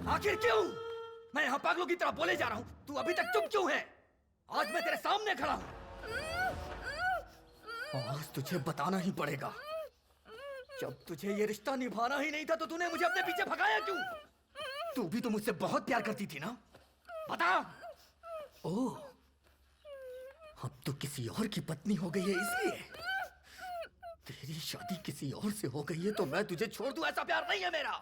आखिर क्यों? मैं यहाँ पागलों की तरह बोले जा रहा हूँ, तू अभी तक चुप क्यों है? आज मैं तेरे सामने खड़ा हूँ, आज तुझे बताना ही पड़ेगा। जब तुझे ये रिश्ता निभाना ही नहीं था तो तूने मुझे अपने पीछे भगाया क्यों? तू भी तो मुझसे बहुत प्यार करती थी ना? बता। ओह, अब तो किसी और की पत्नी हो गई है इसलिए? तेरी शादी किसी और से हो गई है तो मैं तुझे छोड़ दूं, ऐसा प्यार नहीं है मेरा।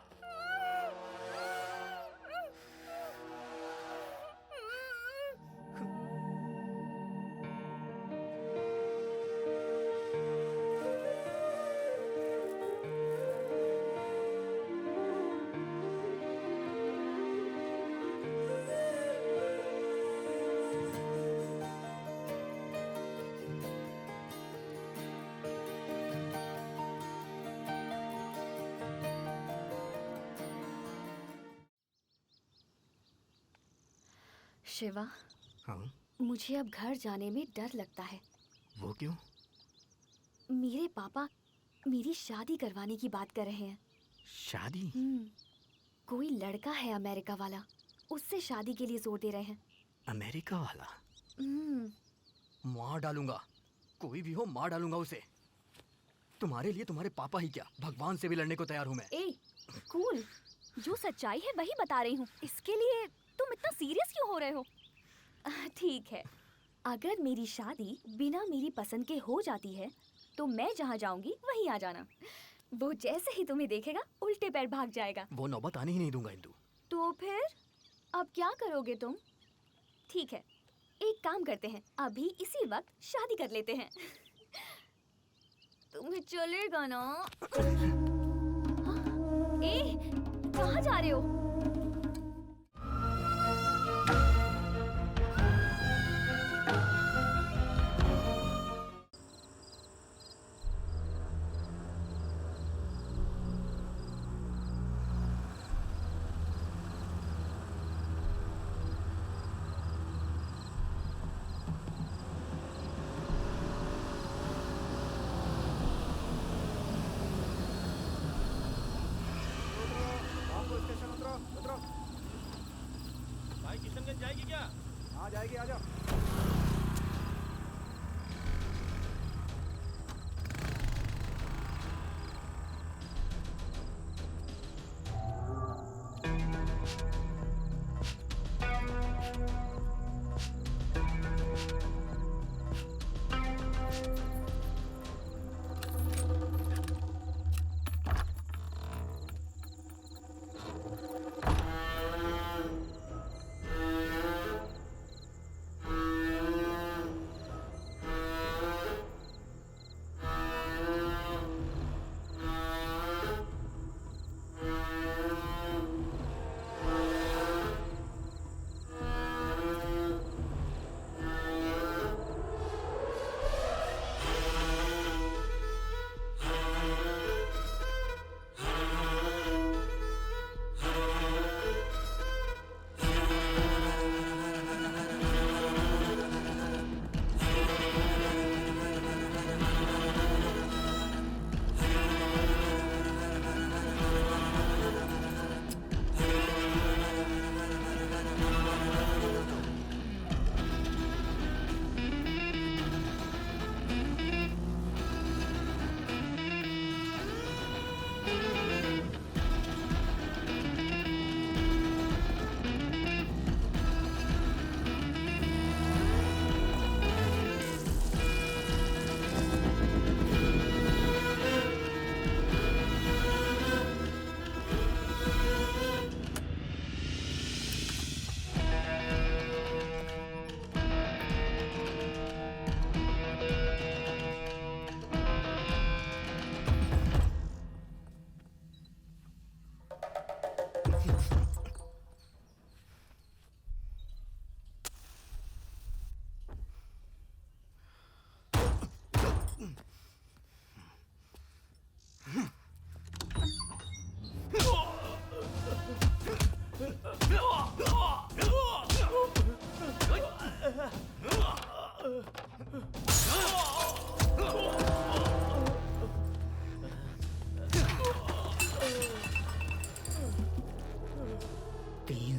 शिवा, हाँ? मुझे अब घर जाने में डर लगता है। वो क्यों? मेरे पापा मेरी शादी करवाने की बात कर रहे हैं। शादी? कोई लड़का है अमेरिका वाला, उससे शादी के लिए जोर दे रहे हैं। अमेरिका वाला? मार डालूंगा, कोई भी हो मार डालूंगा उसे। तुम्हारे लिए तुम्हारे पापा ही क्या, भगवान से भी लड़ने को तैयार हूँ मैं। ए, कूल, जो सच्चाई है वही बता रही हूँ। इसके लिए तुम इतना सीरियस क्यों हो रहे हो? ठीक है, अगर मेरी शादी बिना मेरी पसंद के हो जाती है तो मैं जहाँ जाऊंगी वहीं आ जाना। वो जैसे ही तुम्हें देखेगा उल्टे पैर भाग जाएगा। वो नौबत आने ही नहीं दूंगा इंदु। तो फिर अब क्या करोगे तुम? ठीक है, एक काम करते हैं, अभी इसी वक्त शादी कर लेते हैं। तुम्हें चलेगा ना? ए, कहाँ जा रहे हो? भाई किशनगंज जाएगी क्या? हाँ जाएगी, आ जाओ।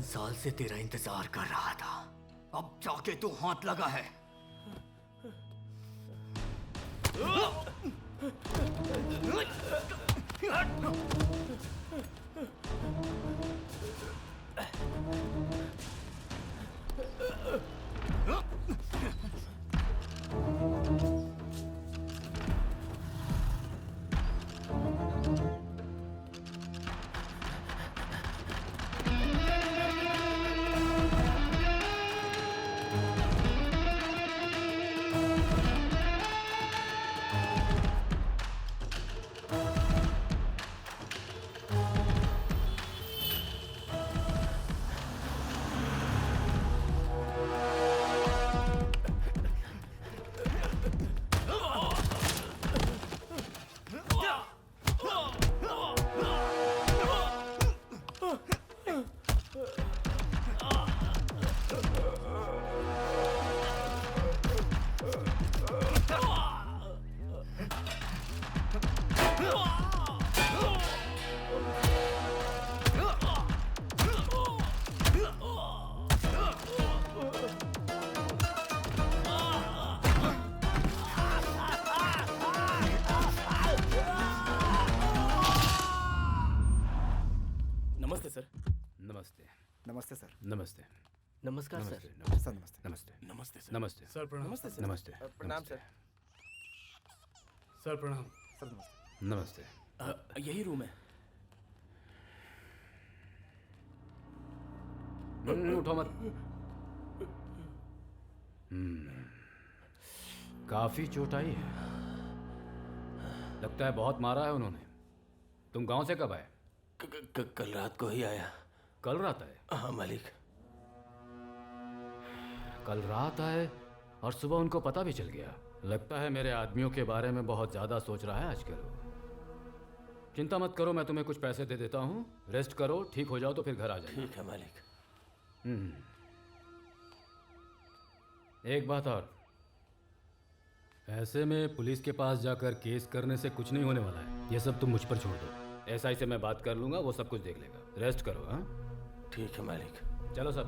साल से तेरा इंतजार कर रहा था, अब जाके तू हाथ लगा है। नमस्ते सर। नमस्ते। नमस्ते सर। नमस्ते। नमस्कार सर। नमस्ते। सर नमस्ते। नमस्ते। नमस्ते सर। नमस्ते। सर प्रणाम। नमस्ते सर। नमस्ते। प्रणाम सर। सर प्रणाम। सर नमस्ते। नमस्ते। यही रूम है। उठो मत। काफी चोट आई है, लगता है बहुत मारा है उन्होंने। तुम गांव से कब आए? कल रात को ही आया। कल रात आए? हाँ मालिक। कल रात आए और सुबह उनको पता भी चल गया। लगता है मेरे आदमियों के बारे में बहुत ज्यादा सोच रहा है आजकल। चिंता मत करो, मैं तुम्हें कुछ पैसे दे देता हूँ, रेस्ट करो, ठीक हो जाओ तो फिर घर आ जाओ। ठीक है मालिक। एक बात और, ऐसे में पुलिस के पास जाकर केस करने से कुछ नहीं होने वाला है। ये सब तुम मुझ पर छोड़ दो। एसआई से मैं बात कर लूंगा, वो सब कुछ देख लेगा। रेस्ट करो। हाँ ठीक है मालिक। चलो सब।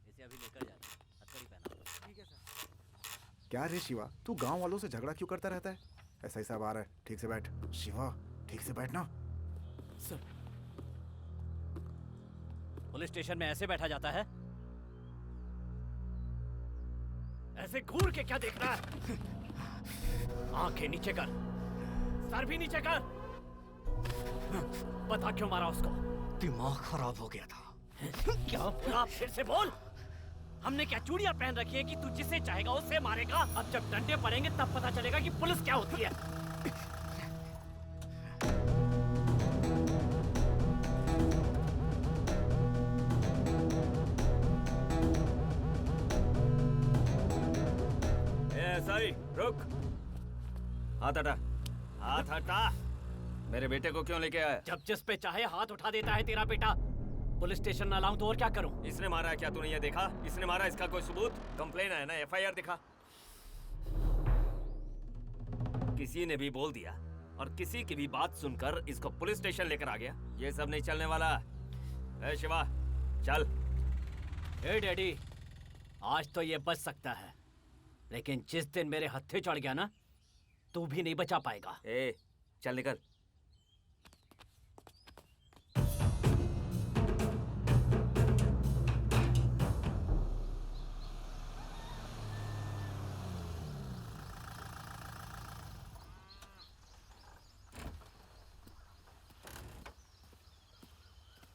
इसे अभी लेकर जा रहे हैं। हथकड़ी पहना। ठीक है सर। क्या रे शिवा, तू गांव वालों से झगड़ा क्यों करता रहता है? ऐसा ही सब आ रहा है, ठीक से बैठ। शिवा ठीक से बैठ ना। सर पुलिस स्टेशन में ऐसे बैठा जाता है? ऐसे घूर के क्या देख रहा है? आंखें नीचे कर, सर भी नीचे कर। बता क्यों मारा उसको? दिमाग खराब हो गया था। क्या बोला? फिर से बोल। हमने क्या चूड़ियां पहन रखी है कि तू जिसे चाहेगा उससे मारेगा? अब जब डंडे पड़ेंगे तब पता चलेगा कि पुलिस क्या होती है। सही रुक। हाथ हटा, हाथ हटा। मेरे बेटे को क्यों लेके आया? जब जिस पे चाहे हाथ उठा देता है तेरा बेटा। पुलिस स्टेशन न लाऊं तो और क्या करूं? इसने मारा है क्या? तूने ये देखा? इसने मारा, इसका कोई सबूत? कंप्लेन है ना, एफआईआर दिखा। किसी ने भी बोल दिया और किसी की भी बात सुनकर इसको पुलिस स्टेशन लेकर आ गया। ये सब नहीं चलने वाला। ए शिवा चल। ए डैडी, आज तो ये बच सकता है, लेकिन जिस दिन मेरे हत्थे चढ़ गया ना, तू भी नहीं बचा पाएगा। ए चल निकल।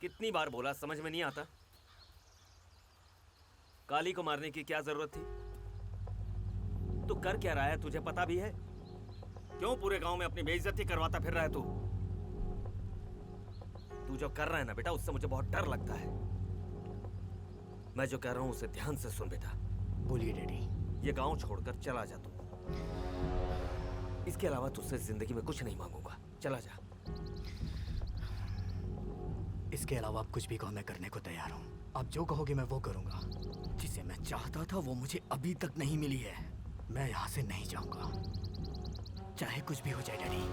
कितनी बार बोला, समझ में नहीं आता? काली को मारने की क्या जरूरत थी? तू कर क्या रहा है, तुझे पता भी है? क्यों पूरे गांव में अपनी बेइज्जती करवाता फिर रहा है तू? तू जो कर रहा है ना बेटा, उससे मुझे बहुत डर लगता है। मैं जो कह रहा हूं उसे ध्यान से सुन बेटा। बोलिए डैडी। ये गांव छोड़कर चला जा तू। इसके अलावा तुझसे जिंदगी में कुछ नहीं मांगूंगा। चला जा। इसके अलावा आप कुछ भी कहो, मैं करने को तैयार हूँ। आप जो कहोगे मैं वो करूँगा। जिसे मैं चाहता था वो मुझे अभी तक नहीं मिली है। मैं यहाँ से नहीं जाऊंगा, चाहे कुछ भी हो जाए डैडी।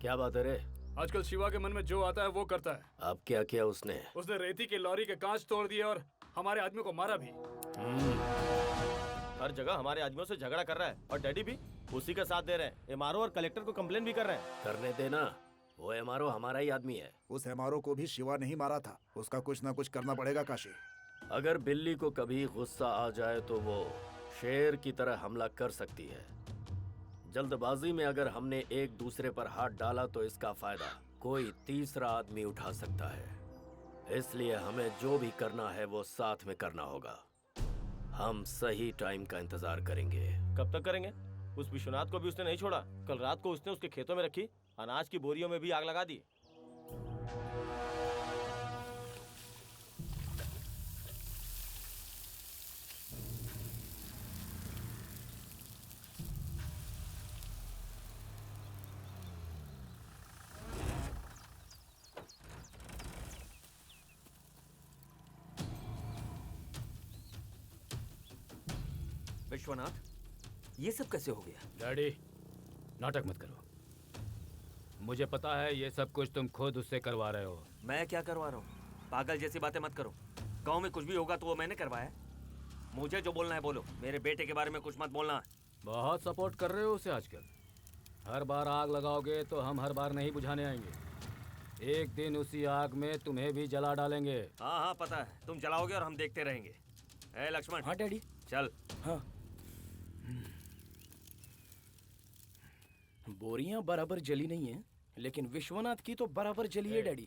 क्या बात है रे? आजकल शिवा के मन में जो आता है वो करता है। अब क्या किया उसने? उसने रेती की लॉरी के कांच तोड़ दिए और हमारे आदमी को मारा भी। हर जगह हमारे आदमियों से झगड़ा कर रहा है और डैडी भी उसी का साथ दे रहे हैं। एमआरओ और कलेक्टर को कंप्लेन भी कर रहे हैं। करने देना, वो एमआरओ हमारा ही आदमी है। उस एमआरओ को भी शिवा नहीं मारा था, उसका कुछ ना कुछ करना पड़ेगा काशी। अगर बिल्ली को कभी गुस्सा आ जाए तो वो शेर की तरह हमला कर सकती है। जल्दबाजी में अगर हमने एक दूसरे पर हाथ डाला तो इसका फायदा कोई तीसरा आदमी उठा सकता है। इसलिए हमें जो भी करना है वो साथ में करना होगा। हम सही टाइम का इंतजार करेंगे। कब तक करेंगे? उस विश्वनाथ को भी उसने नहीं छोड़ा। कल रात को उसने उसके खेतों में रखी अनाज की बोरियों में भी आग लगा दी। विश्वनाथ, ये सब कैसे हो गया? डैडी, नाटक मत करो। मुझे पता है ये सब कुछ तुम खुद उससे करवा रहे हो। मैं क्या करवा रहा हूँ? पागल जैसी बातें मत करो। गांव में कुछ भी होगा तो वो मैंने करवाया। मुझे जो बोलना है बोलो। मेरे बेटे के बारे में कुछ मत बोलना। बहुत सपोर्ट कर रहे हो उसे आजकल। हर बार आग लगाओगे तो हम हर बार नहीं बुझाने आएंगे। एक दिन उसी आग में तुम्हें भी जला डालेंगे। हाँ हाँ पता है, तुम चलाओगे और हम देखते रहेंगे। ए लक्ष्मण। हाँ डैडी। चल। हाँ। बोरियां बराबर जली नहीं है, लेकिन विश्वनाथ की तो बराबर जली है डैडी।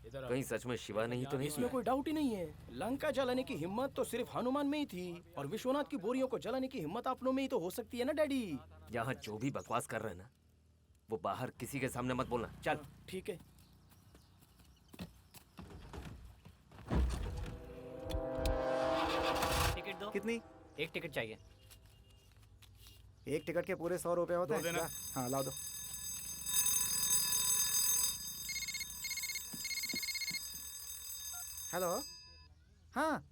कहीं सच में शिवा नहीं तो नहीं? इसमें कोई डाउट ही नहीं है। लंका जलाने की हिम्मत तो सिर्फ हनुमान में ही थी, और विश्वनाथ की बोरियों को जलाने की हिम्मत आप लोगों में ही तो हो सकती है ना डैडी। यहाँ जो भी बकवास कर रहे हैं ना, वो बाहर किसी के सामने मत बोलना। चल। ठीक है। टिकट दो। कितनी? एक टिकट चाहिए। एक टिकट के पूरे 100 रुपए होते हैं देना। क्या? हाँ ला दो। हेलो। हाँ,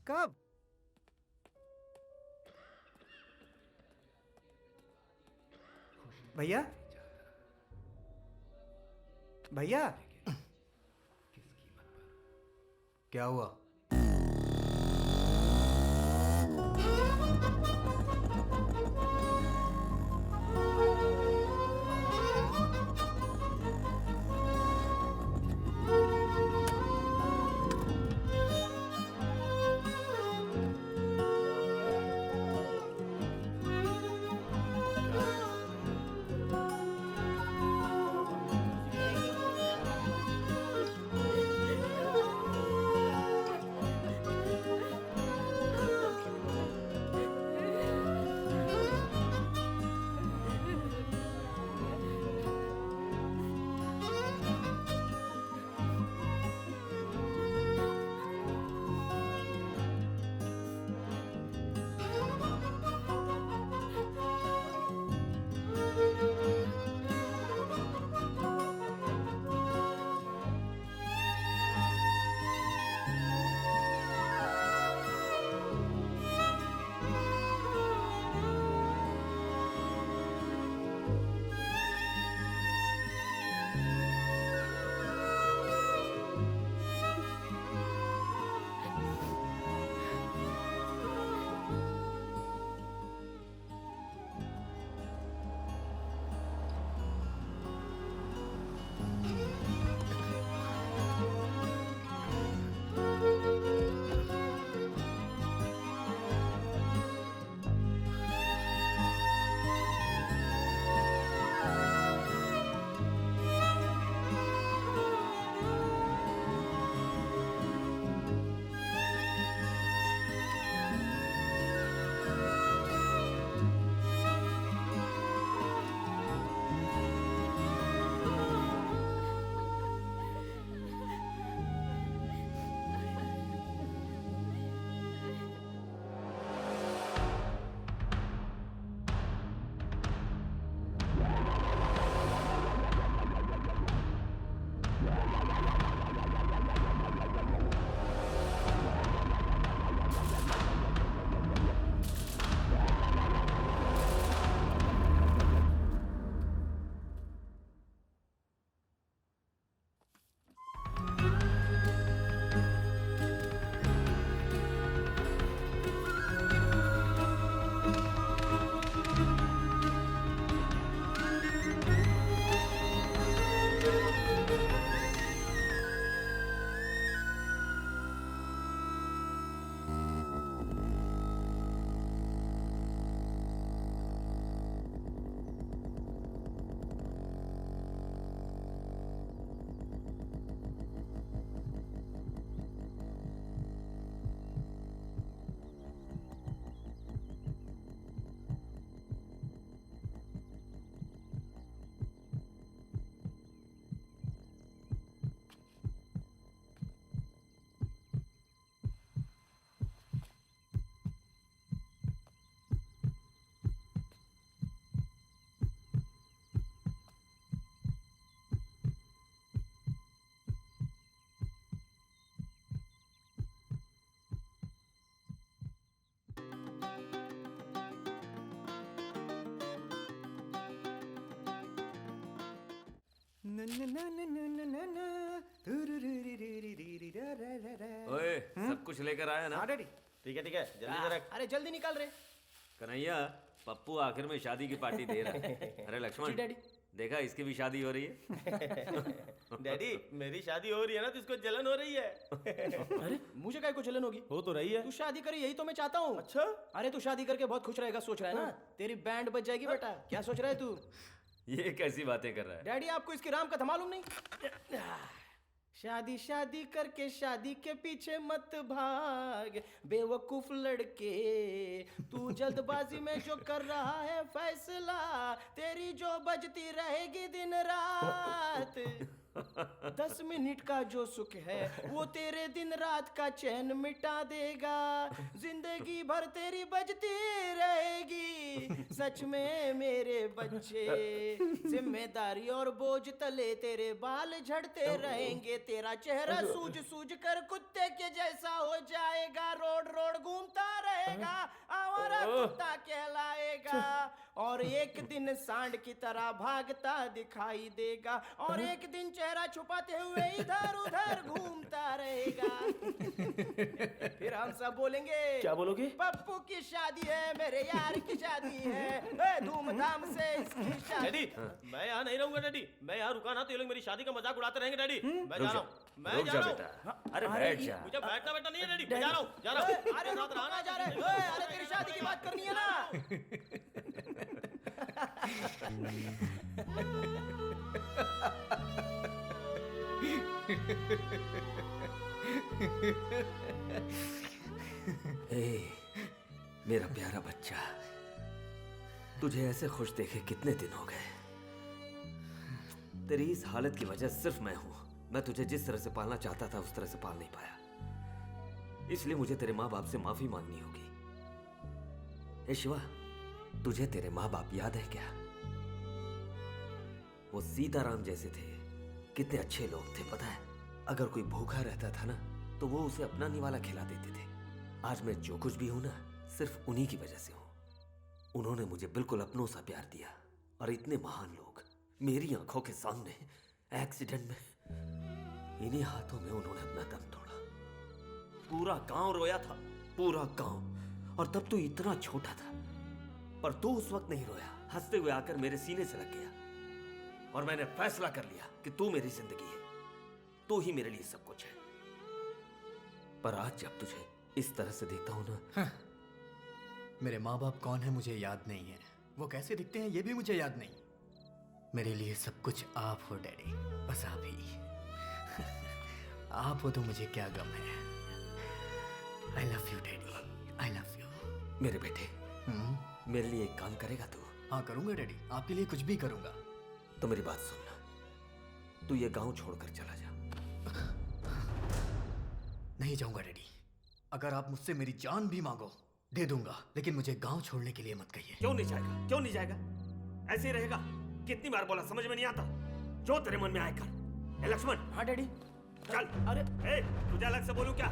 कब? भैया, भैया, क्या हुआ? ओए सब कुछ लेकर आया ना? हाँ डैडी। ठीक है जल्दी से रख। अरे जल्दी निकाल रहे। कन्हैया, पप्पू आखिर में शादी की पार्टी दे रहा है। अरे लक्ष्मण, डैडी। देखा इसकी भी शादी हो रही है। डैडी मेरी शादी हो रही है ना तो इसको जलन हो रही है। अरे मुझे काय को जलन होगी? हो तो रही है। तू शादी करे यही तो मैं चाहता हूँ। अच्छा अरे तू शादी करके बहुत खुश रहेगा सोच रहा है ना? तेरी बैंड बज जाएगी बेटा। क्या सोच रहा है तू? ये कैसी बातें कर रहा है? डैडी आपको इसकी राम कथा मालूम नहीं? शादी शादी करके शादी के पीछे मत भाग बेवकूफ लड़के, तू जल्दबाजी में जो कर रहा है फैसला, तेरी जो बजती रहेगी दिन रात। 10 मिनट का जो सुख है वो तेरे दिन रात का चैन मिटा देगा, जिंदगी भर तेरी बजती रहेगी। सच में मेरे बच्चे, जिम्मेदारी और बोझ तले तेरे बाल झड़ते रहेंगे, तेरा चेहरा सूज सूज कर कुत्ते के जैसा हो जाएगा, रोड रोड घूमता रहेगा, आवारा कुत्ता कहलाएगा, और एक दिन सांड की तरह भागता दिखाई देगा, और एक दिन चेहरा छुपाते हुए इधर उधर घूमता रहेगा। फिर हम सब बोलेंगे, क्या बोलोगे? पप्पू की शादी है, मेरे यार की शादी है, धूमधाम से इसकी शादी। डैडी मैं यहाँ नहीं रहूंगा डैडी, मैं यहाँ रुका ना तो ये लोग मेरी शादी का मजाक उड़ाते रहेंगे डैडी। मैं जा रहा हूँ, मैं रुक जा जा रहा बेटा। हूँ। अरे बैठ जा। मुझे बैठना बैठना नहीं है डैडी, मैं जा रहा हूँ, जा रहा हूँ। अरे रुक, कहाँ जा रहे हो? अरे तेरी शादी की बात करनी है ना? मेरा प्यारा बच्चा, तुझे ऐसे खुश देखे कितने दिन हो गए। तेरी इस हालत की वजह सिर्फ मैं हूं। मैं तुझे जिस तरह से पालना चाहता था उस तरह से पाल नहीं पाया, इसलिए मुझे तेरे माँ बाप से माफी मांगनी होगी। हे शिवा, तुझे तेरे माँ बाप याद है क्या? वो सीताराम जैसे थे, कितने अच्छे लोग थे पता है। अगर कोई भूखा रहता था ना तो वो उसे अपना निवाला खिला देते थे। आज मैं जो कुछ भी हूं ना, सिर्फ उन्हीं की वजह से हूं। उन्होंने मुझे बिल्कुल अपनों सा प्यार दिया, और इतने महान लोग मेरी आंखों के सामने एक्सीडेंट में, इन्हीं हाथों में उन्होंने अपना दम तोड़ा। पूरा गांव रोया था, पूरा गांव। और तब तू इतना छोटा था, पर तू उस वक्त नहीं रोया। हंसते हुए आकर मेरे सीने से लग गया, और मैंने फैसला कर लिया कि तू मेरी जिंदगी है, तू ही मेरे लिए सब कुछ है। पर आज जब तुझे इस तरह से देखता हूं ना, मेरे माँ बाप कौन है मुझे याद नहीं है, वो कैसे दिखते हैं ये भी मुझे याद नहीं। मेरे लिए सब कुछ आप हो डैडी, बस आप ही। आप हो तो मुझे क्या गम है। I love you daddy, I love you. मेरे बेटे, मेरे लिए एक काम करेगा तू? हाँ करूंगा डैडी, आपके लिए कुछ भी करूंगा। तो मेरी बात सुनना, तू ये गांव छोड़कर चला जा। नहीं जाऊंगा डैडी। अगर आप मुझसे मेरी जान भी मांगो दे दूंगा, लेकिन मुझे गांव छोड़ने के लिए मत कहिए। क्यों नहीं जाएगा? क्यों नहीं जाएगा? ऐसे ही रहेगा? कितनी बार बोला, समझ में नहीं आता? जो तेरे मन में आए कर। ए लक्ष्मण। हाँ डैडी। चल। अरे ए, तुझे अलग से बोलूं क्या?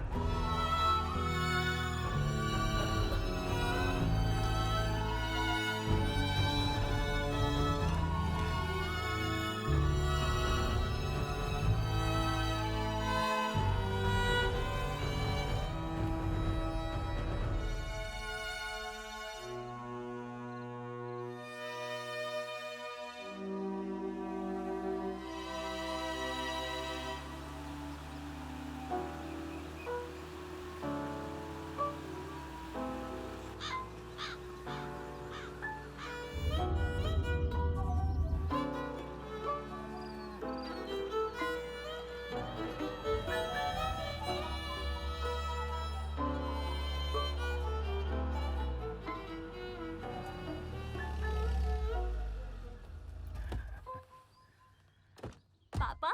पापा,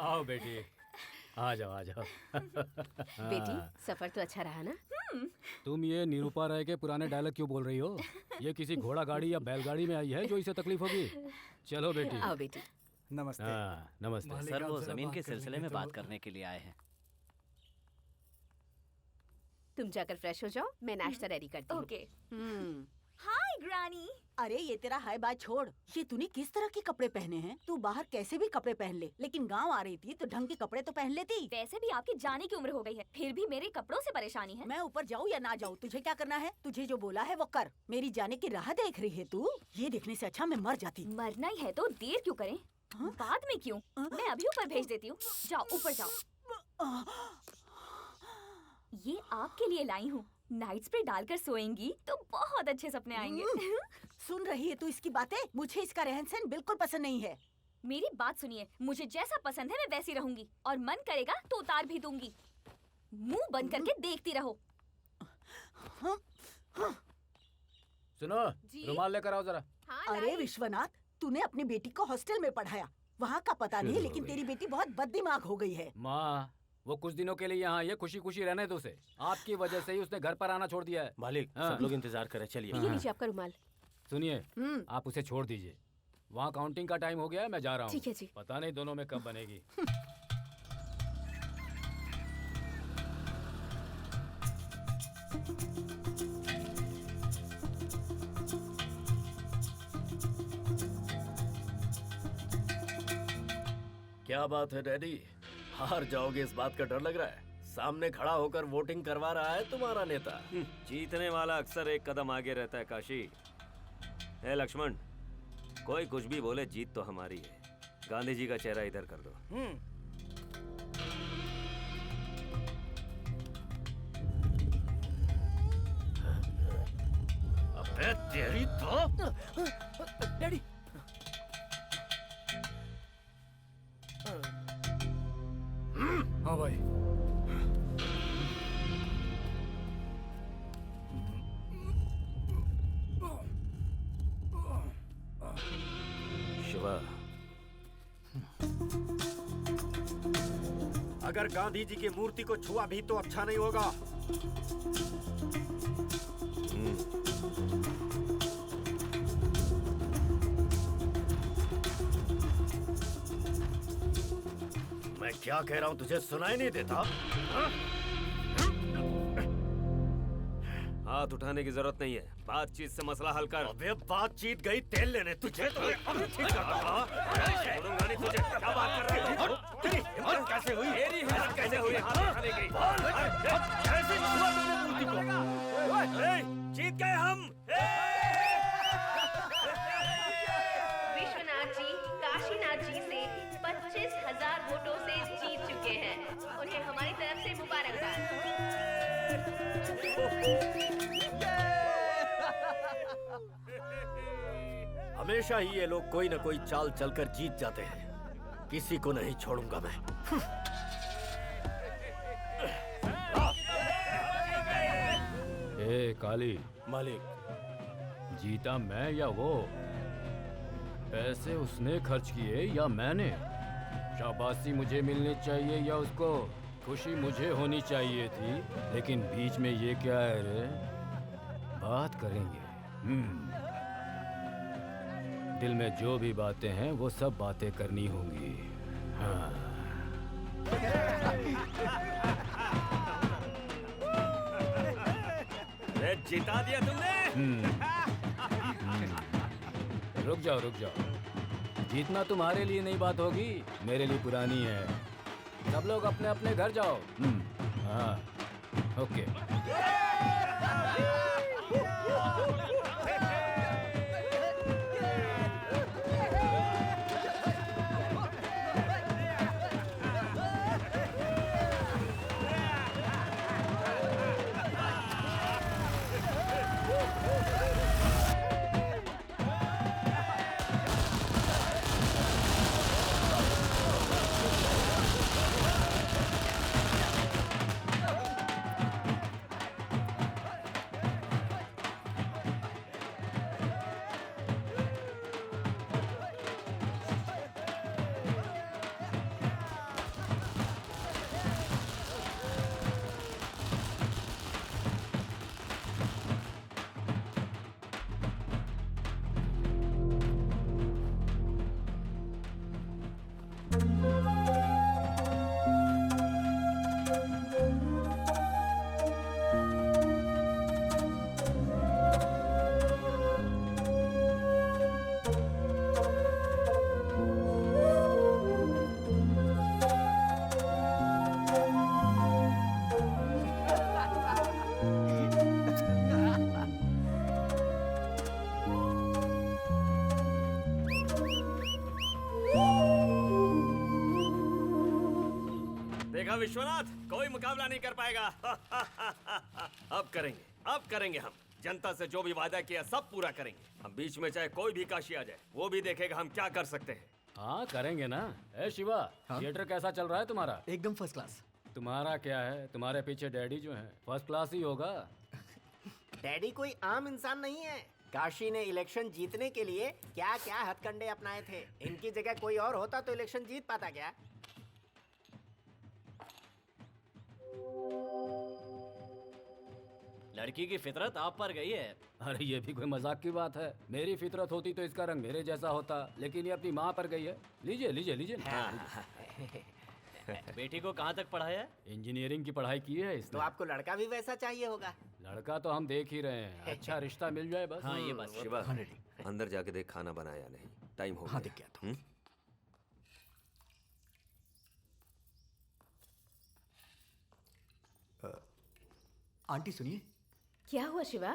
आओ बेटी, आ जाओ आ जाओ। बेटी सफर तो अच्छा रहा ना? तुम ये निरूपा राय के पुराने डायलॉग क्यों बोल रही हो? ये किसी घोड़ा गाड़ी या बैलगाड़ी में आई है जो इसे तकलीफ होगी? चलो बेटी। आओ बेटी। नमस्ते। हाँ नमस्ते। सर वो जमीन के सिलसिले में बात करने के लिए आए हैं। तुम जाकर फ्रेश हो जाओ, मैं नाश्ता रेडी करती हूँ। ओके। हाय ग्रानी। अरे ये तेरा हाय बाय छोड़, ये तूने किस तरह के कपड़े पहने हैं? तू बाहर कैसे भी कपड़े पहन ले, लेकिन गांव आ रही थी तो ढंग के कपड़े तो पहन लेती। वैसे भी आपकी जाने की उम्र हो गई है, फिर भी मेरे कपड़ों से परेशानी है। मैं ऊपर जाऊँ या ना जाऊँ, तुझे क्या करना है? तुझे जो बोला है वो कर। मेरी जाने की राह देख रही है तू? ये देखने से अच्छा मैं मर जाती। मरना ही है तो देर क्यों करें? बाद में क्यों? मैं अभी ऊपर भेज देती हूँ। जाओ ऊपर जाओ। ये आपके लिए लाई हूँ। नाइट स्प्रे डालकर सोएंगी तो बहुत अच्छे सपने आएंगे। सुन रही है तू इसकी बातें? मुझे इसका रहन सहन बिल्कुल पसंद नहीं है। मेरी बात सुनिए, मुझे जैसा पसंद है मैं वैसी रहूंगी, और मन करेगा तो उतार भी दूंगी। मुंह बंद करके देखती रहो। सुनो, रुमाल लेकर आओ जरा। अरे विश्वनाथ, तूने अपनी बेटी को हॉस्टल में पढ़ाया, वहाँ का पता नहीं, लेकिन तेरी बेटी बहुत बददिमाग हो गई है। माँ, वो कुछ दिनों के लिए यहाँ ये खुशी खुशी रहने दो उसे। आपकी वजह से ही उसने घर पर आना छोड़ दिया है। मालिक, हाँ। सब लोग इंतजार करें, चलिए। ये लीजिए आपका रुमाल। सुनिए, आप उसे छोड़ दीजिए। वहाँ काउंटिंग का टाइम हो गया है, मैं जा रहा हूँ। ठीक है जी। पता नहीं दोनों में कब बनेगी। क्या बात है डैडी, हार जाओगे इस बात का डर लग रहा है? सामने खड़ा होकर वोटिंग करवा रहा है तुम्हारा नेता। जीतने वाला अक्सर एक कदम आगे रहता है काशी। है लक्ष्मण, कोई कुछ भी बोले, जीत तो हमारी है। गांधी जी का चेहरा इधर कर दो। अबे तेरी तो। डैडी। हाँ भाई। शिवा, अगर गांधी जी की मूर्ति को छुआ भी तो अच्छा नहीं होगा। मैं क्या कह रहा हूँ तुझे सुनाई नहीं देता? हाथ उठाने की जरूरत नहीं है, बातचीत से मसला हल कर। अबे बातचीत गई तेल लेने, तुझे तो मैं अब ठीक करता हूँ। छोड़ूंगा नहीं तुझे। क्या बात कर रहे हो? तेरी हिम्मत कैसे हुई? मेरी हिम्मत कैसे हुई हाथ उठाने की? कैसे छुआ तुमने मूर्ति को? जीत गए हम। विश्वनाथ जी काशीनाथ जी से 25,000 वोटों से जीत चुके हैं। उन्हें हमारी तरफ से मुबारकबाद। हमेशा ही ये लोग कोई न कोई चाल चलकर जीत जाते हैं। किसी को नहीं छोड़ूंगा मैं। ए काली, मालिक, जीता मैं या वो? पैसे उसने खर्च किए या मैंने? शाबाशी मुझे मिलनी चाहिए या उसको? खुशी मुझे होनी चाहिए थी, लेकिन बीच में ये क्या है रे? बात करेंगे। दिल में जो भी बातें हैं वो सब बातें करनी होंगी। हाँ। जिता दिया तुमने। रुक जाओ। जीतना तुम्हारे लिए नई बात होगी, मेरे लिए पुरानी है। सब लोग अपने अपने घर जाओ। हाँ, ओके। विश्वनाथ, कोई मुकाबला नहीं कर पाएगा। अब करेंगे हम। जनता से जो भी वादा किया सब पूरा करेंगे। हम बीच में चाहे कोई भी काशी आ जाए, वो भी देखेगा हम क्या कर सकते हैं। हाँ करेंगे ना। ए शिवा, थिएटर कैसा चल रहा है तुम्हारा? एकदम फर्स्ट क्लास। तुम्हारा क्या है, तुम्हारे पीछे डैडी जो है फर्स्ट क्लास ही होगा। डैडी कोई आम इंसान नहीं है। काशी ने इलेक्शन जीतने के लिए क्या क्या हथकंडे अपनाए थे। इनकी जगह कोई और होता तो इलेक्शन जीत पाता क्या? लड़की की फितरत आप पर गई है। अरे ये भी कोई मजाक की बात है। मेरी फितरत होती तो इसका रंग मेरे जैसा होता, लेकिन ये अपनी माँ पर गई है। लीजिए लीजिए लीजिए। बेटी को कहाँ तक पढ़ाया? इंजीनियरिंग की पढ़ाई की है इसने। तो आपको लड़का भी वैसा चाहिए होगा। लड़का तो हम देख ही रहे हैं, अच्छा रिश्ता मिल जाए बस। हाँ ये बात। शिवा, अंदर जाके देख खाना बनाया नहीं। टाइम हो गया। हाँ, देख के आता हूँ। आंटी सुनिए। क्या हुआ शिवा?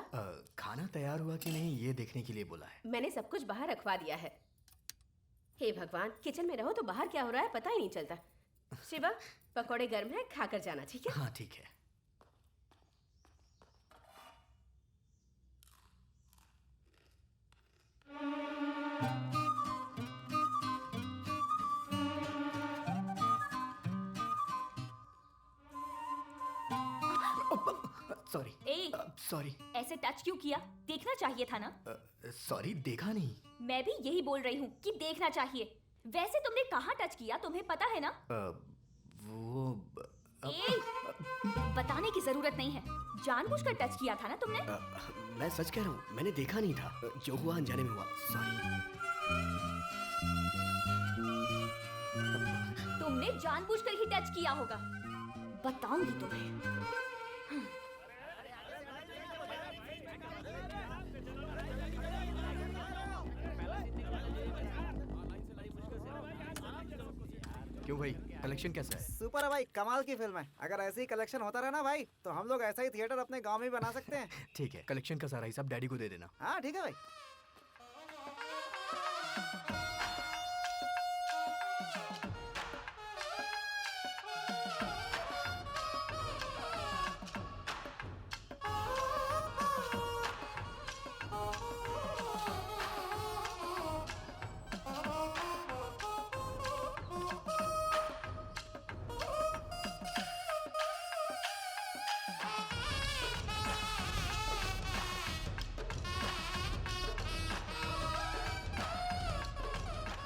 खाना तैयार हुआ कि नहीं ये देखने के लिए बोला है। मैंने सब कुछ बाहर रखवा दिया है। हे भगवान, किचन में रहो तो बाहर क्या हो रहा है पता ही नहीं चलता। शिवा, पकौड़े गर्म है, खाकर जाना, ठीक है? हाँ ठीक है। सॉरी। सॉरी। ऐसे टच क्यों किया? देखना चाहिए था ना। सॉरी, देखा नहीं। मैं भी यही बोल रही हूँ कि देखना चाहिए। वैसे तुमने कहाँ टच किया, तुम्हें पता है ना? वो बताने की जरूरत नहीं है। जानबूझकर टच किया था ना तुमने? मैं सच कह रहा हूँ, मैंने देखा नहीं था। जो हुआ अनजाने में हुआ। सॉरी। तुमने जानबूझकर ही टच किया होगा। बताऊंगी तुम्हें। क्यों भाई, कलेक्शन कैसा है? सुपर है भाई, कमाल की फिल्म है। अगर ऐसे ही कलेक्शन होता रहा ना भाई, तो हम लोग ऐसा ही थिएटर अपने गांव में बना सकते हैं। ठीक है, कलेक्शन का सारा हिसाब डैडी को दे देना। हाँ ठीक है भाई।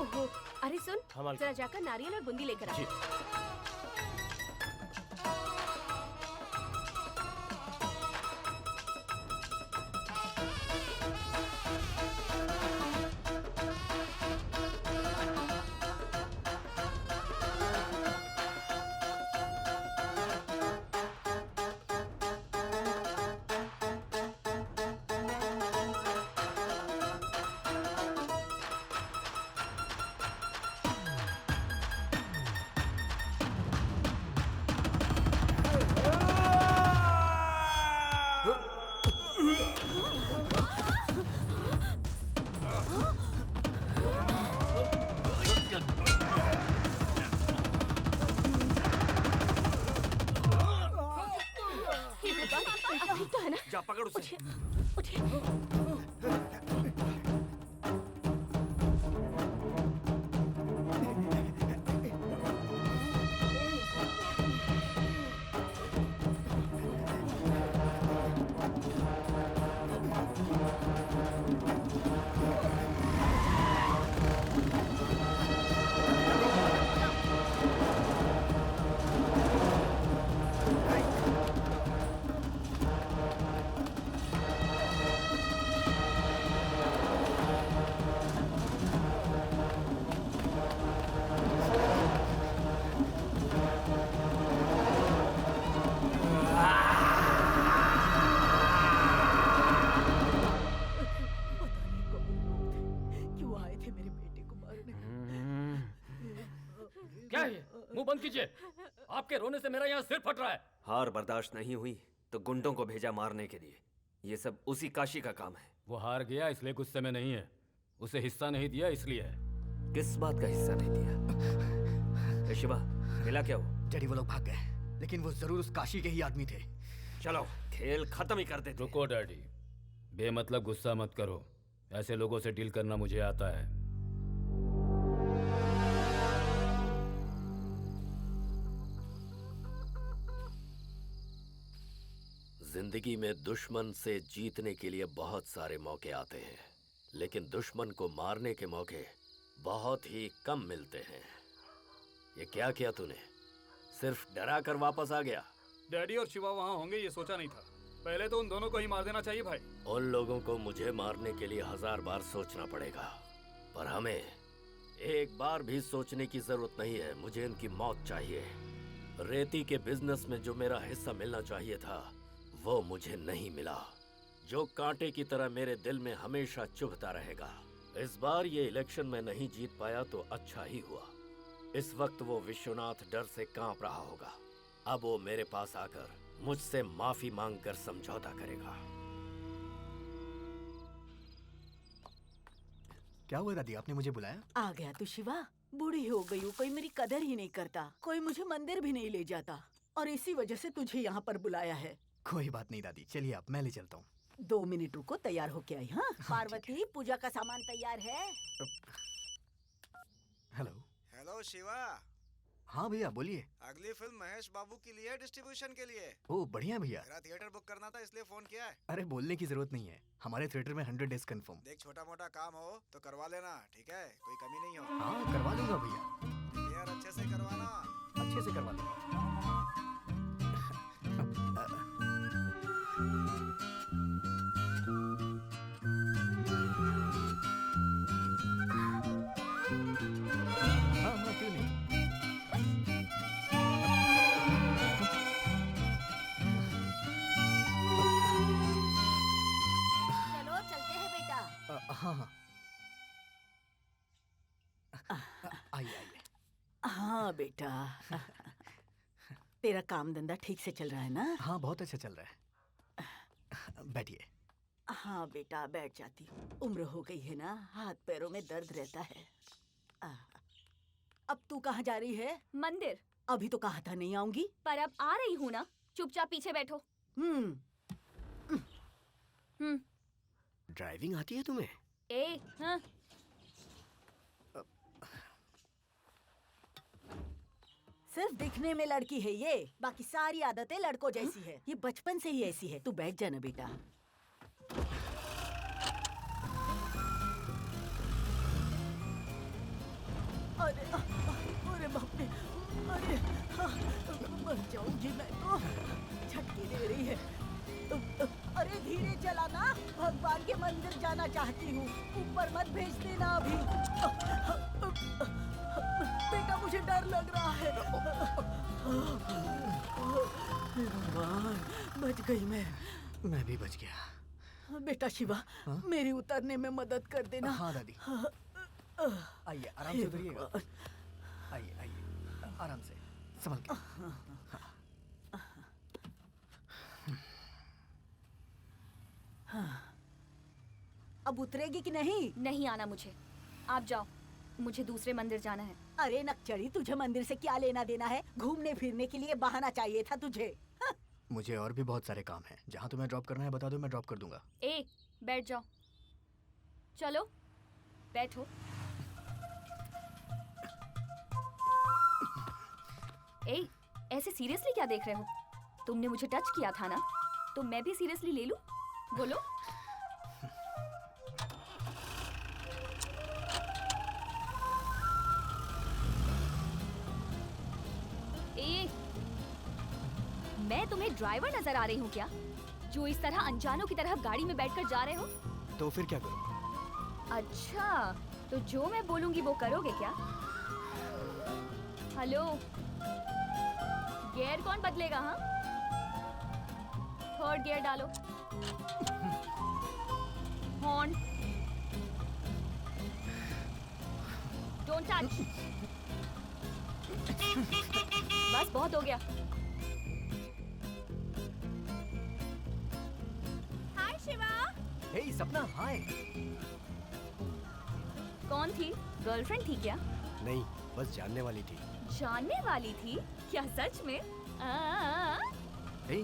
ओहो, अरे सुन, हाँ, जरा जाकर नारियल और बूंदी लेकर आ। जा पकड़ उसे। क्या है ये? मुंह बंद कीजिए। आपके रोने से मेरा यहाँ सिर फट रहा है। हार बर्दाश्त नहीं हुई तो गुंडों को भेजा मारने के लिए। ये सब उसी काशी का काम है। वो हार गया इसलिए गुस्से में नहीं है, उसे हिस्सा नहीं दिया इसलिए है। किस बात का हिस्सा नहीं दिया? ए शिवा, मिला क्या वो? डैडी वो लोग भाग गए, लेकिन वो जरूर उस काशी के ही आदमी थे। चलो खेल खत्म ही कर देते। रुको डैडी, बेमतलब गुस्सा मत करो। ऐसे लोगों से डील करना मुझे आता है। जिंदगी में दुश्मन से जीतने के लिए बहुत सारे मौके आते हैं, लेकिन दुश्मन को मारने के मौके बहुत ही कम मिलते हैं। ये क्या किया तूने? सिर्फ डरा कर वापस आ गया? डैडी और शिवा वहाँ होंगे ये सोचा नहीं था। पहले तो उन दोनों को ही मार देना चाहिए भाई। उन लोगों को मुझे मारने के लिए 1000 बार सोचना पड़ेगा, पर हमें एक बार भी सोचने की जरूरत नहीं है। मुझे इनकी मौत चाहिए। रेती के बिजनेस में जो मेरा हिस्सा मिलना चाहिए था वो मुझे नहीं मिला, जो कांटे की तरह मेरे दिल में हमेशा चुभता रहेगा। इस बार ये इलेक्शन में नहीं जीत पाया तो अच्छा ही हुआ। इस वक्त वो विश्वनाथ डर से कांप रहा होगा। अब वो मेरे पास आकर मुझसे माफी मांगकर समझौता करेगा। क्या हुआ दादी, आपने मुझे बुलाया? आ गया तू शिवा? बूढ़ी हो गई हूँ, कोई मेरी कदर ही नहीं करता, कोई मुझे मंदिर भी नहीं ले जाता, और इसी वजह से तुझे यहाँ पर बुलाया है। कोई बात नहीं दादी, चलिए आप, मैं ले चलता हूँ। 2 मिनट रुको, तैयार होके आई। हाँ पार्वती, पूजा का सामान तैयार है? हेलो। हेलो शिवा। हाँ भैया बोलिए। अगली फिल्म महेश बाबू की लिए डिस्ट्रीब्यूशन के लिए। ओह बढ़िया भैया। मेरा थिएटर बुक करना था इसलिए फोन किया है। अरे बोलने की जरूरत नहीं है, हमारे थिएटर में 100 डेज कंफर्म। देख छोटा मोटा काम हो तो करवा लेना, ठीक है? कोई कमी नहीं हो। हाँ करवा दूंगा भैया। यार अच्छे से करवाना। अच्छे से करवा दूंगा। हाँ हाँ आइए आइए। हाँ बेटा, तेरा काम धंधा ठीक से चल रहा है ना? हाँ बहुत अच्छा चल रहा है। बैठिए। हाँ बेटा बैठ जाती हूँ, उम्र हो गई है ना, हाथ पैरों में दर्द रहता है। अब तू कहाँ जा रही है? मंदिर। अभी तो कहा था नहीं आऊंगी। पर अब आ रही हूँ ना, चुपचाप पीछे बैठो। ड्राइविंग आती है तुम्हें? हाँ। सिर्फ दिखने में लड़की है ये, बाकी सारी आदतें लड़कों जैसी है। ये बचपन से ही ऐसी है। तू बैठ जा ना बेटा। अरे अरे बाप रे, अरे मर जाऊंगी मैं तो। झटके दे रही है। अरे धीरे चलाना, भगवान के मंदिर जाना चाहती हूँ, ऊपर मत भेज देना अभी। बेटा मुझे डर लग रहा है। भगवान, बच गई मैं भी बच गया। बेटा शिवा, मेरी उतरने में मदद कर देना। हाँ दादी। आइए आराम से उतरिएगा। आइए आइए आराम से, संभल के। हाँ। अब उतरेगी कि नहीं? नहीं आना मुझे, आप जाओ, मुझे दूसरे मंदिर जाना है। अरे नकचड़ी, तुझे मंदिर से क्या लेना देना है? घूमने फिरने के लिए बहाना चाहिए था तुझे। हाँ। मुझे और भी बहुत सारे काम हैं। जहाँ तुम्हें ड्रॉप करना है बता दो, मैं ड्रॉप कर दूंगा। बैठ जाओ, चलो बैठो। ऐसे सीरियसली क्या देख रहे हो? तुमने मुझे टच किया था ना, तो मैं भी सीरियसली ले लूं? बोलो। मैं तुम्हें ड्राइवर नजर आ रही हूँ क्या, जो इस तरह अनजानों की तरह गाड़ी में बैठकर जा रहे हो? तो फिर क्या करूं? अच्छा, तो जो मैं बोलूंगी वो करोगे क्या? हेलो, गियर कौन बदलेगा? हाँ, थर्ड गियर डालो। Horn, don't touch. बस बहुत हो गया। हाय शिवा। हे सपना, हाय। कौन थी? गर्लफ्रेंड थी क्या? नहीं, बस जानने वाली थी। जानने वाली थी? क्या सच में? ए,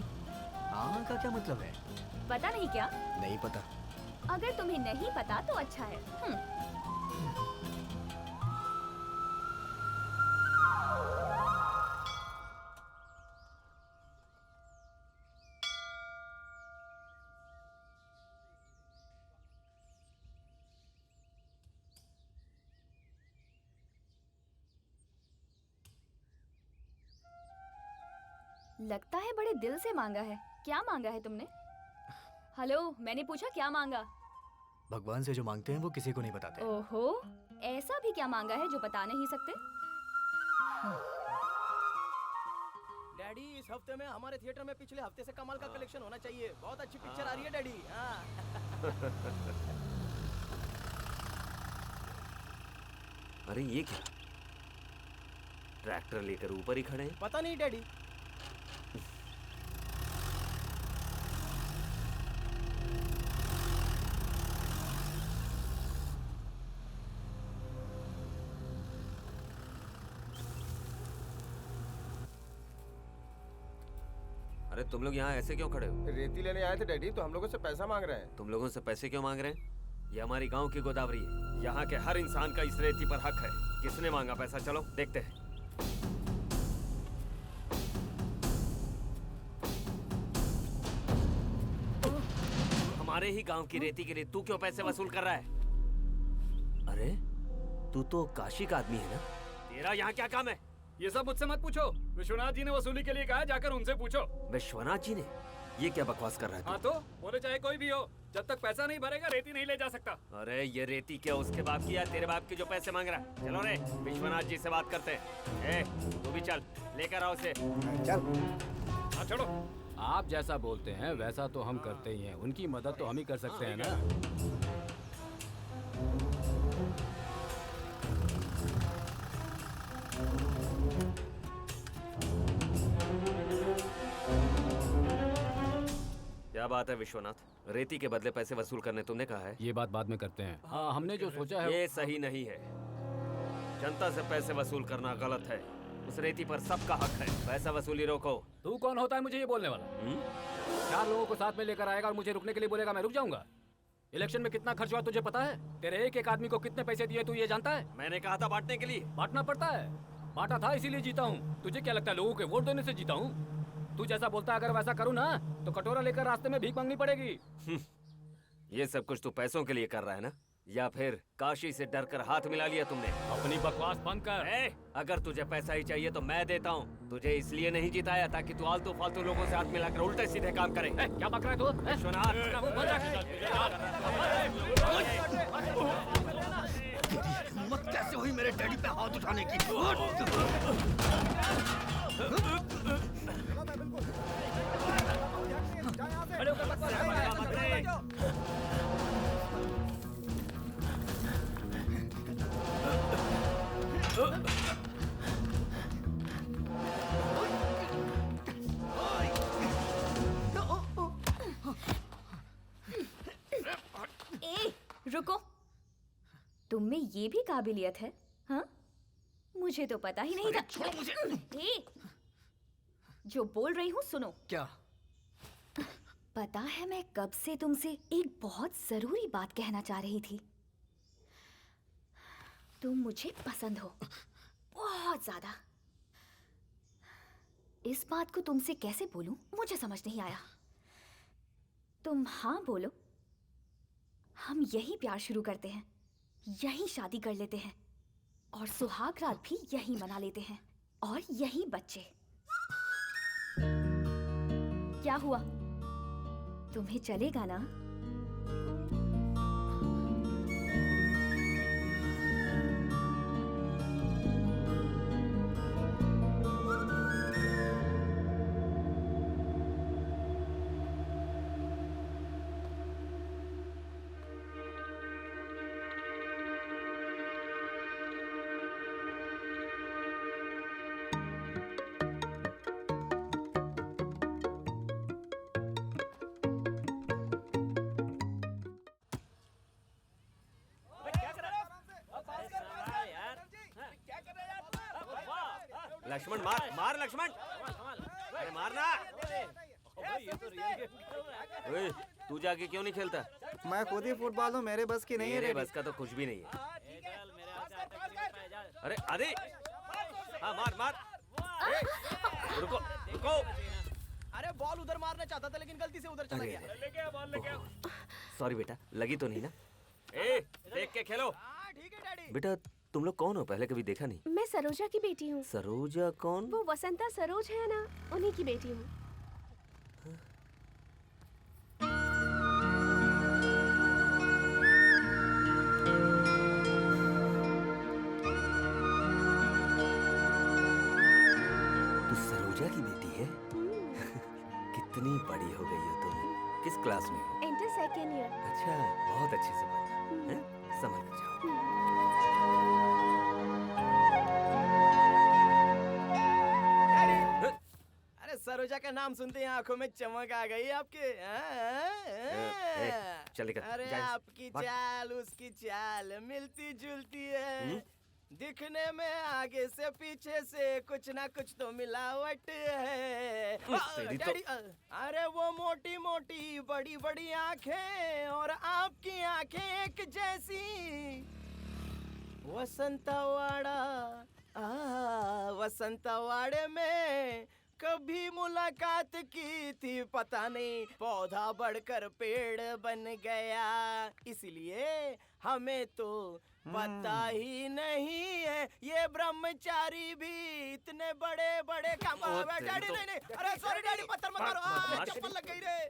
हाँ का क्या मतलब है? पता नहीं क्या? नहीं पता। अगर तुम्हें नहीं पता तो अच्छा है। लगता है बड़े दिल से मांगा है। क्या मांगा है तुमने? हेलो, मैंने पूछा क्या मांगा? भगवान से जो मांगते हैं वो किसी को नहीं बताते। ओहो, ऐसा भी क्या मांगा है जो बता नहीं सकते? डैडी, इस हफ्ते में हमारे थिएटर में पिछले हफ्ते से कमाल का कलेक्शन होना चाहिए। बहुत अच्छी पिक्चर आ रही है डैडी। अरे ये क्या? ट्रैक्टर लेकर ऊपर ही खड़े हैं। पता नहीं डैडी। अरे तुम लोग यहाँ ऐसे क्यों खड़े हो? रेती लेने आए थे डैडी, तो हम लोगों से पैसा मांग रहे हैं। तुम लोगों से पैसे क्यों मांग रहे हैं? ये हमारी गांव की गोदावरी है। यहाँ के हर इंसान का इस रेती पर हक है। किसने मांगा पैसा? चलो देखते हैं। हमारे ही गांव की रेती के लिए तू क्यों पैसे वसूल कर रहा है? अरे तू तो काशी का आदमी है ना? तेरा यहाँ क्या काम है? ये सब मुझसे मत पूछो। विश्वनाथ जी ने वसूली के लिए कहा है, जाकर उनसे पूछो। विश्वनाथ जी ने? ये क्या बकवास कर रहा है तू? हाँ तो बोले चाहे कोई भी हो, जब तक पैसा नहीं भरेगा रेती नहीं ले जा सकता। अरे ये रेती क्या उसके बाप की या तेरे बाप की जो पैसे मांग रहा है? चलो रे, विश्वनाथ जी से बात करते हैं। तू भी चल, लेकर आओ उसे। चल। हाँ छोड़ो। आप जैसा बोलते हैं वैसा तो हम करते ही हैं। उनकी मदद तो हम ही कर सकते हैं ना। क्या बात है विश्वनाथ? रेती के बदले पैसे वसूल करने तुमने कहा है? ये बात बाद में करते हैं। हाँ, हमने जो सोचा है ये सही नहीं है। जनता से पैसे वसूल करना गलत है। उस रेती पर सबका हक है। पैसा वसूली रोको। तू कौन होता है मुझे ये बोलने वाला? 4 लोगों को साथ में लेकर आएगा और मुझे रुकने के लिए बोलेगा, मैं रुक जाऊंगा? इलेक्शन में कितना खर्च हुआ तुझे पता है? तेरे एक एक आदमी को कितने पैसे दिए तू ये जानता है? मैंने कहा था बांटने के लिए। बांटना पड़ता है। बांटा था इसीलिए जीता हूँ। तुझे क्या लगता है लोगों के वोट देने से जीता हूँ? तू जैसा बोलता है अगर वैसा करूँ ना तो कटोरा लेकर रास्ते में भीख मांगनी पड़ेगी। ये सब कुछ तू पैसों के लिए कर रहा है ना? या फिर काशी से डर कर हाथ मिला लिया तुमने? अपनी बकवास बंद कर। अगर तुझे पैसा ही चाहिए तो मैं देता हूँ। तुझे इसलिए नहीं जिताया ताकि तू आलतू फालतू लोगों से हाथ मिलाकर उल्टे सीधे काम करे। क्या बक रहा है तू? विश्वनाथ, हिम्मत कैसे हुई मेरे डैडी पे हाथ उठाने की? रुको, तुम में ये भी काबिलियत है? हाँ, मुझे तो पता ही नहीं था। छोड़ो मुझे। जो बोल रही हूँ सुनो। क्या? पता है मैं कब से तुमसे एक बहुत जरूरी बात कहना चाह रही थी। तुम मुझे पसंद हो, बहुत ज्यादा। इस बात को तुमसे कैसे बोलूं मुझे समझ नहीं आया। तुम हाँ बोलो, हम यही प्यार शुरू करते हैं, यही शादी कर लेते हैं और सुहाग रात भी यही मना लेते हैं और यही बच्चे। क्या हुआ? तुम्हें चलेगा ना? लक्ष्मण मार मार लक्ष्मण, अरे मारना। ओए, तू जाके क्यों नहीं खेलता? मैं खुद ही फुटबॉल हूँ, मेरे बस की नहीं है। मेरे बस का तो कुछ भी नहीं है। अरे अरे, हाँ मार मार। रुको रुको। अरे बॉल उधर मारना चाहता था लेकिन गलती से उधर चला गया। सॉरी बेटा, लगी तो नहीं ना? ए, देख के खेलो। ठीक है डैडी। बेटा तुम लोग कौन हो? पहले कभी देखा नहीं। मैं सरोजा की बेटी हूँ। सरोजा कौन? वो वसंता सरोज है ना, उन्हीं की बेटी हूँ। तू सरोजा की बेटी है? कितनी बड़ी हो गई हो तुम। किस क्लास में हो? Inter second year. अच्छा, बहुत अच्छे से पढ़ना हैं? संभल कर जाओ। अरे सरोजा का नाम सुनते ही आंखों में चमक आ गई आपके। चल निकल, अरे जा। आपकी चाल उसकी चाल मिलती जुलती है। दिखने में आगे से पीछे से कुछ ना कुछ तो मिलावट है। तेरी तो- डैडी, अरे वो मोटी मोटी बड़ी बड़ी आंखें और आपकी आंखें एक जैसी। वसंतवाड़ा, वसंतवाड़े में कभी मुलाकात की थी, पता नहीं पौधा बढ़कर पेड़ बन गया, इसलिए हमें तो पता ही नहीं है ये ब्रह्मचारी भी इतने बड़े बड़े काम। डैडी नहीं नहीं, अरे सॉरी डैडी, पत्थर मत मारो, चप्पल लग गई रे।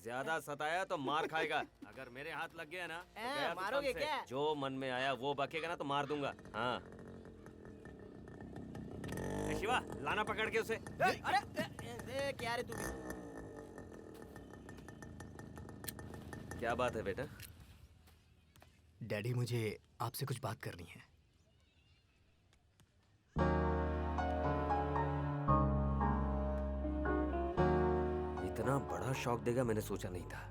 ज्यादा सताया तो मार खाएगा। अगर मेरे हाथ लग गया ना तो गया तो मारोगे कम से। क्या? जो मन में आया वो बकेगा ना तो मार दूंगा। हाँ ए शिवा, लाना पकड़ के उसे। अरे क्या रे तू भी? क्या बात है बेटा? डैडी मुझे आपसे कुछ बात करनी है। इतना बड़ा शौक देगा मैंने सोचा नहीं था।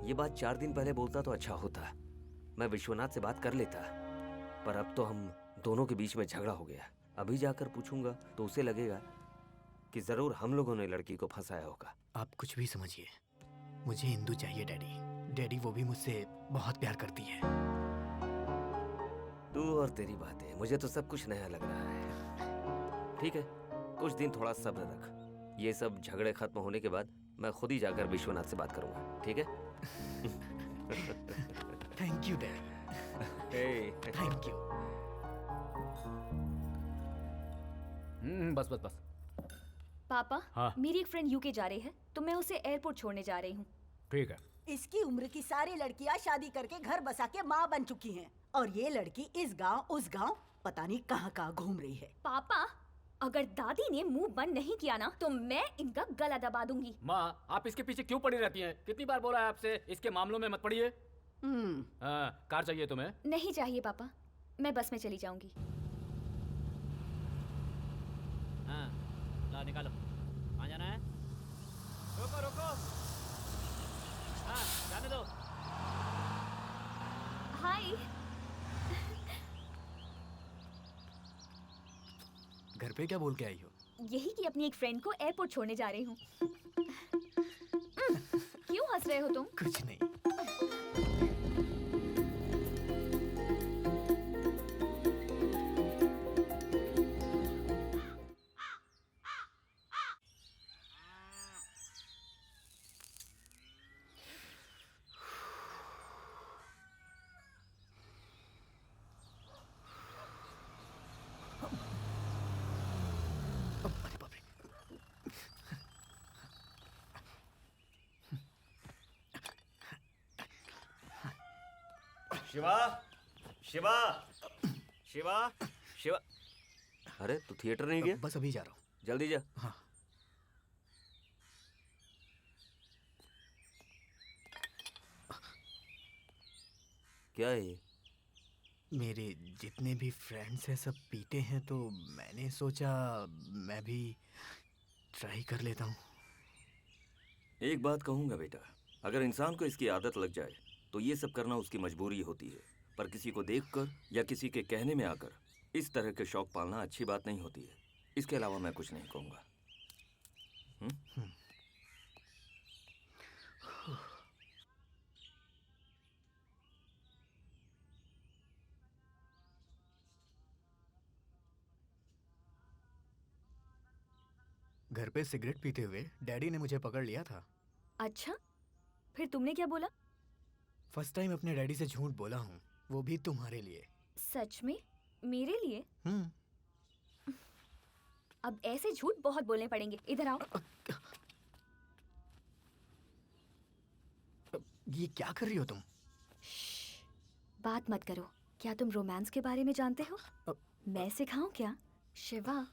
ये बात 4 दिन पहले बोलता तो अच्छा होता, मैं विश्वनाथ से बात कर लेता। पर अब तो हम दोनों के बीच में झगड़ा हो गया। अभी जाकर पूछूंगा तो उसे लगेगा कि जरूर हम लोगों ने लड़की को फंसाया होगा। आप कुछ भी समझिए, मुझे इंदु चाहिए डैडी। डैडी वो भी मुझसे बहुत प्यार करती है। तू और तेरी बातें, मुझे तो सब कुछ नया लग रहा है। ठीक है, कुछ दिन थोड़ा सब्र रख। ये सब झगड़े खत्म होने के बाद मैं खुद ही जाकर विश्वनाथ से बात करूंगा, ठीक है? Thank you daddy. Thank you. बस बस बस। पापा, हाँ? मेरी एक फ्रेंड यूके जा रही है तो मैं उसे एयरपोर्ट छोड़ने जा रही हूँ। ठीक है। इसकी उम्र की सारी लड़कियां शादी करके घर बसा के माँ बन चुकी हैं और ये लड़की इस गांव उस गांव पता नहीं कहाँ घूम रही है। पापा, अगर दादी ने मुंह बंद नहीं किया ना तो मैं इनका गला दबा दूंगी। माँ, आप इसके पीछे क्यों पड़ी रहती हैं? कितनी बार बोला है आपसे इसके मामलों में मत पड़िए। हाँ, कार चाहिए तुम्हें? नहीं चाहिए पापा, मैं बस में चली जाऊंगी। हाँ, ला निकालो। कहाँ जाना है? रोको रोको। हाँ, जाने दो। हाय। घर पे क्या बोल के आई हो? यही कि अपनी एक फ्रेंड को एयरपोर्ट छोड़ने जा रही हूँ। क्यों हंस रहे हो तुम? कुछ नहीं। शिवा, शिवा, शिवा, शिवा। अरे तू थिएटर नहीं गया? बस अभी जा रहा हूँ। जल्दी जा। हाँ। क्या है ये? मेरे जितने भी फ्रेंड्स हैं सब पीते हैं तो मैंने सोचा मैं भी ट्राई कर लेता हूँ। एक बात कहूंगा बेटा, अगर इंसान को इसकी आदत लग जाए तो ये सब करना उसकी मजबूरी होती है। पर किसी को देखकर या किसी के कहने में आकर इस तरह के शौक पालना अच्छी बात नहीं होती है। इसके अलावा मैं कुछ नहीं कहूँगा। घर पे सिगरेट पीते हुए डैडी ने मुझे पकड़ लिया था। अच्छा, फिर तुमने क्या बोला? फर्स्ट टाइम अपने डैडी से झूठ बोला हूँ, वो भी तुम्हारे लिए। सच में? मेरे लिए? हम्म। अब ऐसे झूठ बहुत बोलने पड़ेंगे। इधर आओ। ये क्या कर रही हो तुम? बात मत करो। क्या तुम रोमांस के बारे में जानते हो? मैं सिखाऊं क्या? शिवा,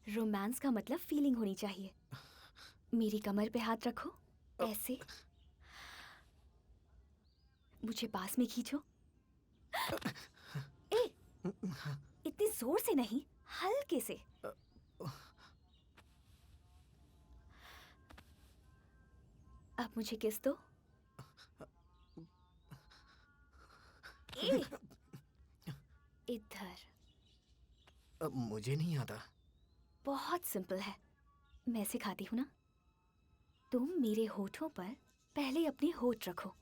रोमांस का मतलब फीलिंग होनी चाहिए। मेरी कमर पे हाथ रखो, ऐसे। मुझे पास में खींचो। ए, इतनी जोर से नहीं, हल्के से। अब मुझे किस दो। ए, इधर। अब मुझे नहीं आता। बहुत सिंपल है, मैं सिखाती हूँ ना। तुम मेरे होठों पर पहले अपने होठ रखो।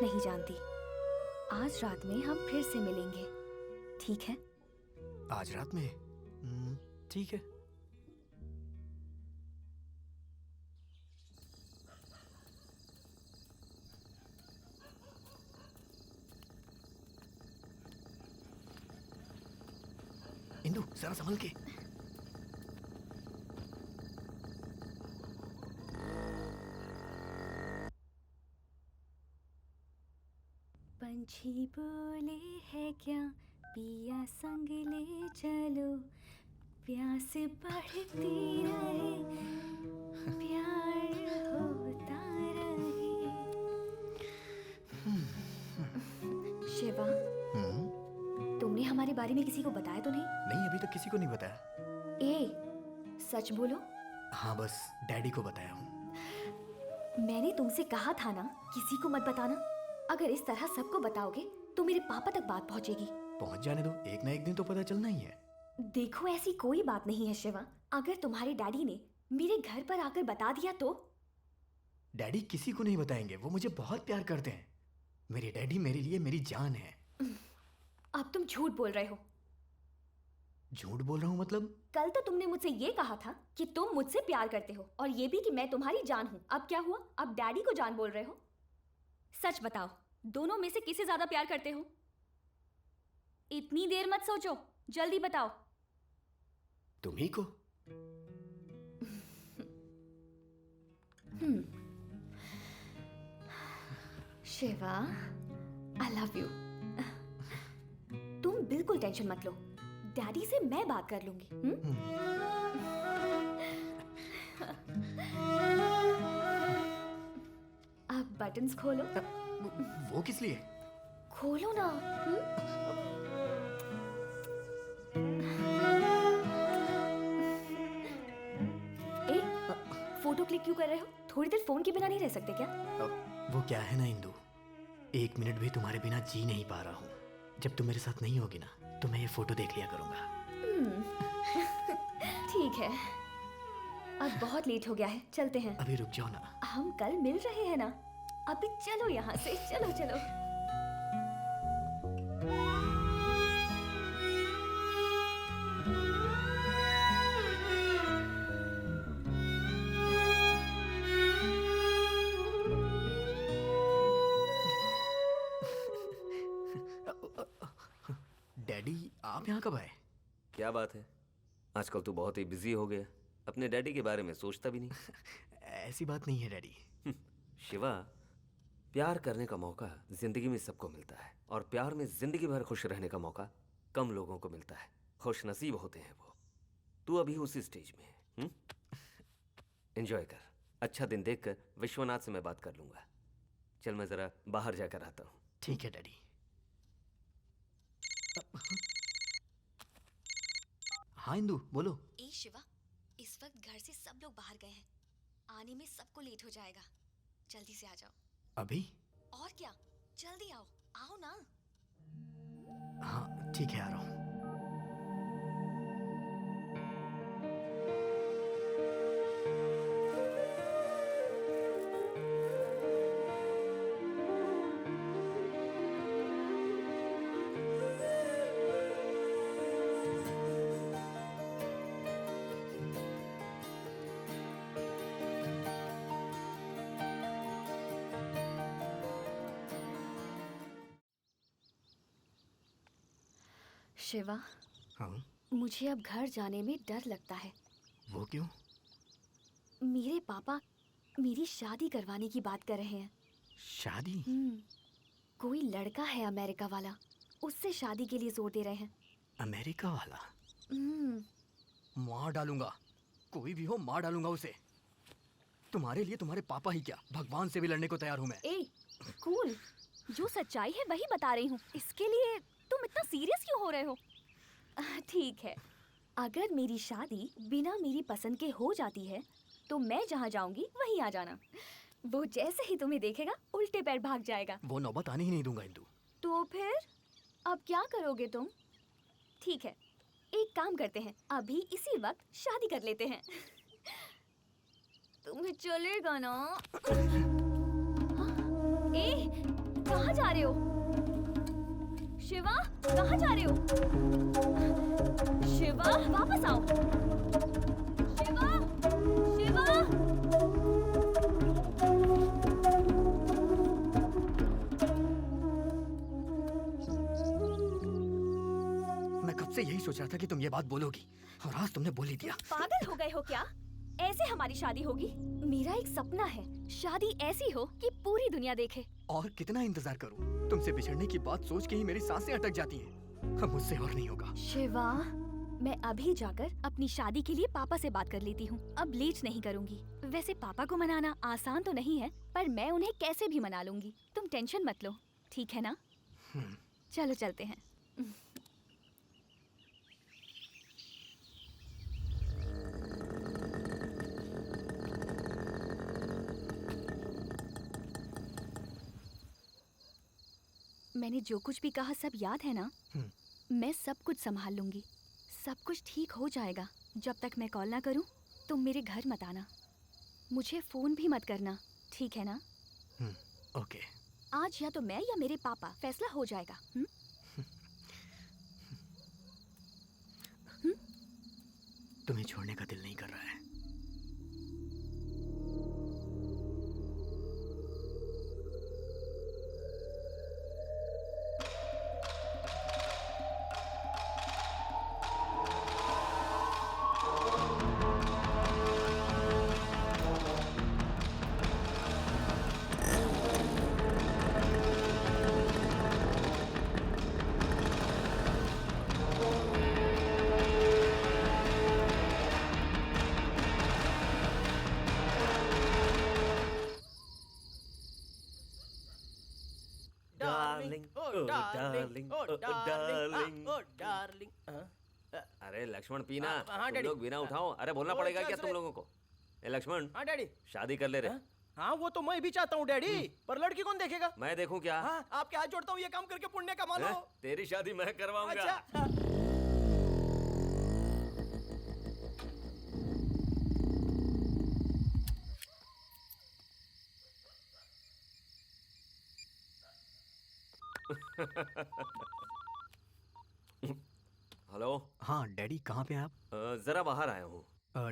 नहीं जानती। आज रात में हम फिर से मिलेंगे, ठीक है? आज रात में? ठीक है। इंदु, जरा संभल के। पंछी बोले है क्या, पिया संग ले चलो, प्यास बढ़ती रहे, प्यार होता रहे। शिवा, तुमने हमारे बारे में किसी को बताया तो नहीं? नहीं, अभी तक किसी को नहीं बताया। ए, सच बोलो। हाँ, बस डैडी को बताया हूँ। मैंने तुमसे कहा था ना, किसी को मत बताना। अगर इस तरह सबको बताओगे तो मेरे पापा तक बात पहुंचेगी। पहुंच जाने दो, एक ना एक दिन तो पता चलना ही है। देखो, ऐसी कोई बात नहीं है शिवा। अगर तुम्हारे डैडी ने मेरे घर पर आकर बता दिया तो? डैडी किसी को नहीं बताएंगे, वो मुझे बहुत प्यार करते हैं। मेरे डैडी मेरे लिए मेरी जान है। अब तुम झूठ बोल रहे हो। झूठ बोल रहा हूँ मतलब? कल तो तुमने मुझसे ये कहा था कि तुम मुझसे प्यार करते हो, और ये भी कि मैं तुम्हारी जान हूँ। अब क्या हुआ? अब डैडी को जान बोल रहे हो? सच बताओ, दोनों में से किसे ज्यादा प्यार करते हो? इतनी देर मत सोचो, जल्दी बताओ। तुम्ही को। Shiva, I love you. तुम बिल्कुल टेंशन मत लो, डैडी से मैं बात कर लूंगी। अब बटन्स खोलो। वो किस लिए? खोलो ना। ए, फोटो क्लिक क्यों कर रहे हो? थोड़ी देर फोन के बिना नहीं रह सकते क्या? वो क्या है ना इंदु, 1 मिनट भी तुम्हारे बिना जी नहीं पा रहा हूँ। जब तुम मेरे साथ नहीं होगी ना, तो मैं ये फोटो देख लिया करूंगा। ठीक है, अब बहुत लेट हो गया है, चलते हैं। अभी रुक जाओ ना। हम कल मिल रहे हैं ना, अभी चलो यहाँ से, चलो चलो। डैडी आप यहाँ कब आए? क्या बात है, आजकल तू बहुत ही बिजी हो गया, अपने डैडी के बारे में सोचता भी नहीं। ऐसी बात नहीं है डैडी। शिवा, प्यार करने का मौका जिंदगी में सबको मिलता है, और प्यार में जिंदगी भर खुश रहने का मौका कम लोगों को मिलता है। खुशनसीब होते हैं वो। तू अभी उसी स्टेज में है। एंजॉय कर। अच्छा दिन देखकर विश्वनाथ से मैं बात कर लूंगा। चल मैं जरा बाहर जाकर आता हूँ। ठीक है डैडी। हाँ इंदु बोलो। ए शिवा, इस वक्त घर से सब लोग बाहर गए हैं, आने में सबको लेट हो जाएगा, जल्दी से आ जाओ। अभी? और क्या, जल्दी आओ, आओ ना। हाँ ठीक है, आ रहा हूँ। शिवा, हाँ? मुझे अब घर जाने में डर लगता है। वो क्यों? मेरे पापा मेरी शादी करवाने की बात कर रहे हैं। शादी? कोई लड़का है अमेरिका वाला, उससे शादी के लिए जोर दे रहे हैं। अमेरिका वाला? हम्म। मार डालूंगा, कोई भी हो मार डालूंगा उसे। तुम्हारे लिए तुम्हारे पापा ही क्या, भगवान से भी लड़ने को तैयार हूँ मैं। ए, कूल, जो सच्चाई है वही बता रही हूँ। इसके लिए तुम इतना सीरियस क्यों हो रहे हो? ठीक है, अगर मेरी शादी बिना मेरी पसंद के हो जाती है तो मैं जहाँ जाऊंगी वहीं आ जाना। वो जैसे ही तुम्हें देखेगा उल्टे पैर भाग जाएगा। वो नौबत आने ही नहीं दूंगा इंदु। तो फिर अब क्या करोगे तुम? ठीक है, एक काम करते हैं, अभी इसी वक्त शादी कर लेते हैं। तुम्हें चलेगा ना? ए, कहाँ जा रहे हो? शिवा, कहाँ जा रहे हो? शिवा, वापस आओ। शिवा, शिवा। मैं कब से यही सोच रहा था कि तुम ये बात बोलोगी, और आज तुमने बोल ही दिया। पागल हो गए हो क्या? ऐसे हमारी शादी होगी? मेरा एक सपना है, शादी ऐसी हो कि पूरी दुनिया देखे। और कितना इंतजार करूं? तुमसे बिछड़ने की बात सोच के ही मेरी सांसें अटक जाती हैं। अब मुझसे और नहीं होगा। शिवा, मैं अभी जाकर अपनी शादी के लिए पापा से बात कर लेती हूँ। अब लेट नहीं करूँगी। वैसे पापा को मनाना आसान तो नहीं है, पर मैं उन्हें कैसे भी मना लूंगी। तुम टेंशन मत लो, ठीक है ना? चलो चलते हैं। मैंने जो कुछ भी कहा सब याद है ना? मैं सब कुछ संभाल लूंगी, सब कुछ ठीक हो जाएगा। जब तक मैं कॉल ना करूं, तुम मेरे घर मत आना, मुझे फोन भी मत करना, ठीक है ना? ओके। आज या तो मैं या मेरे पापा, फैसला हो जाएगा। तुम्हें छोड़ने का दिल नहीं कर रहा है। अरे लक्ष्मण पीना, हाँ, तुम डैडी। लोग बिना उठाओ। अरे बोलना पड़ेगा क्या तुम लोगों को? ए लक्ष्मण। हाँ डैडी। शादी कर ले रे। हाँ वो तो मैं भी चाहता हूँ डैडी, पर लड़की कौन देखेगा? मैं देखूं क्या? हाँ, आपके हाथ जोड़ता हूँ, ये काम करके पुण्य कमा लो। हैं? तेरी शादी मैं करवाऊंगा। अच्छा। हेलो। हाँ डैडी, कहाँ पे हैं आप? जरा बाहर आया हूँ।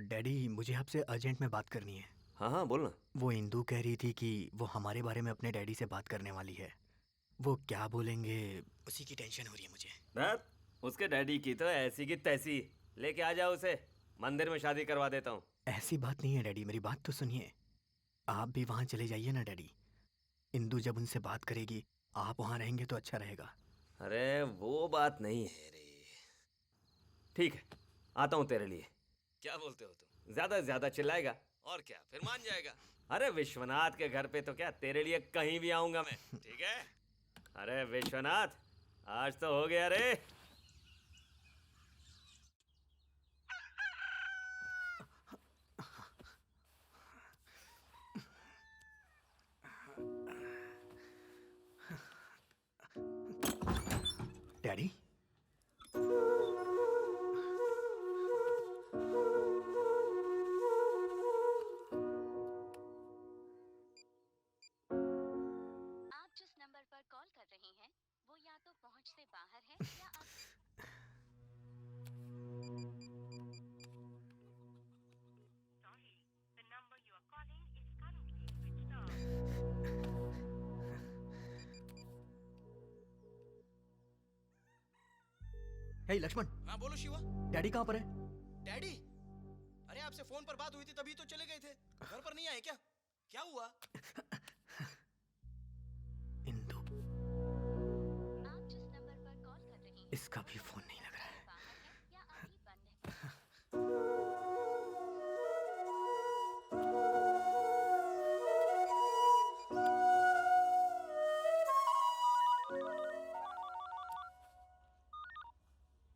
डैडी, मुझे आपसे अर्जेंट में बात करनी है। हाँ हाँ बोलना। वो इंदू कह रही थी कि वो हमारे बारे में अपने डैडी से बात करने वाली है। वो क्या बोलेंगे उसी की टेंशन हो रही है मुझे। धत, उसके डैडी की तो ऐसी की तैसी। लेके आ जाओ उसे, मंदिर में शादी करवा देता हूँ। ऐसी बात नहीं है डैडी, मेरी बात तो सुनिए। आप भी वहाँ चले जाइए ना डैडी। इंदु जब उनसे बात करेगी आप वहाँ रहेंगे तो अच्छा रहेगा। अरे वो बात नहीं है रे। ठीक है, आता हूँ तेरे लिए। क्या बोलते हो तुम? ज्यादा से ज्यादा चिल्लाएगा और क्या, फिर मान जाएगा। अरे विश्वनाथ के घर पे तो क्या, तेरे लिए कहीं भी आऊंगा मैं, ठीक है? अरे विश्वनाथ, आज तो हो गया रे। डैडी, आप जिस नंबर पर कॉल कर रहे हैं वो या तो पहुंच से बाहर है या आप हे लक्ष्मण। हाँ बोलो शिवा। डैडी कहाँ पर है? डैडी, अरे आपसे फोन पर बात हुई थी तभी तो चले गए थे, घर पर नहीं आए क्या? क्या हुआ? इंदु, आप जिस नंबर पर कॉल कर रहे हैं इसका भी फोन नहीं लग रहा है। या अभी बंद है।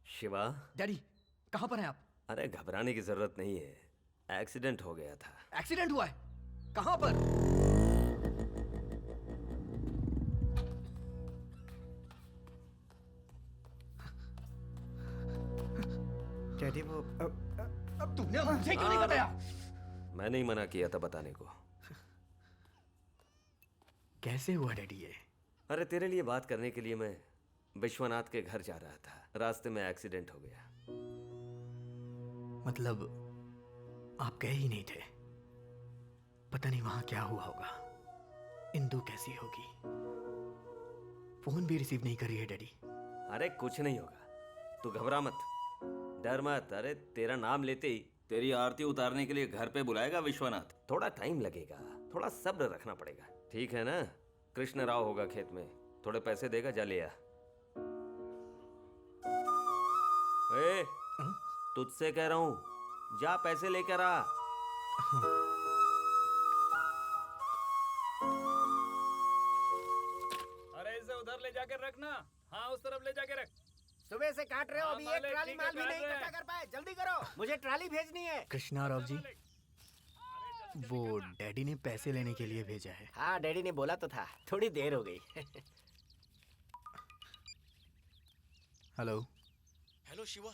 शिवा। डैडी, कहाँ पर हैं आप? अरे घबराने की जरूरत नहीं है, एक्सीडेंट हो गया था। एक्सीडेंट हुआ है? कहाँ पर? डैडी वो अब तुमने मुझे क्यों नहीं बताया? मैंने ही मना किया था बताने को। कैसे हुआ डैडी ये? अरे तेरे लिए बात करने के लिए मैं विश्वनाथ के घर जा रहा था, रास्ते में एक्सीडेंट हो गया। मतलब आप गए ही नहीं थे? पता नहीं वहां क्या हुआ होगा। इंदु कैसी होगी? फोन भी रिसीव नहीं कर रही है डैडी। अरे कुछ नहीं होगा, तू घबरा मत, डर मत। अरे तेरा नाम लेते ही तेरी आरती उतारने के लिए घर पे बुलाएगा विश्वनाथ। थोड़ा टाइम लगेगा, थोड़ा सब्र रखना पड़ेगा, ठीक है ना? कृष्ण राव होगा खेत में, थोड़े पैसे देगा, जा ले आ। ए, तुझसे कह रहा हूं, जा पैसे लेकर आ। अरे इसे उधर ले जाकर रखना। हाँ उस तरफ ले जाके रख। सुबह से काट रहे हो, हाँ, अभी एक मालिक, ट्राली ठीक है, माल भी काट नहीं रहे इकट्ठा हैं। कर पाए। जल्दी करो, मुझे ट्राली भेजनी है। कृष्णा राव जी, वो डैडी ने पैसे लेने के लिए भेजा है। हाँ डैडी ने बोला तो था, थोड़ी देर हो गई। हेलो। हेलो शिवा।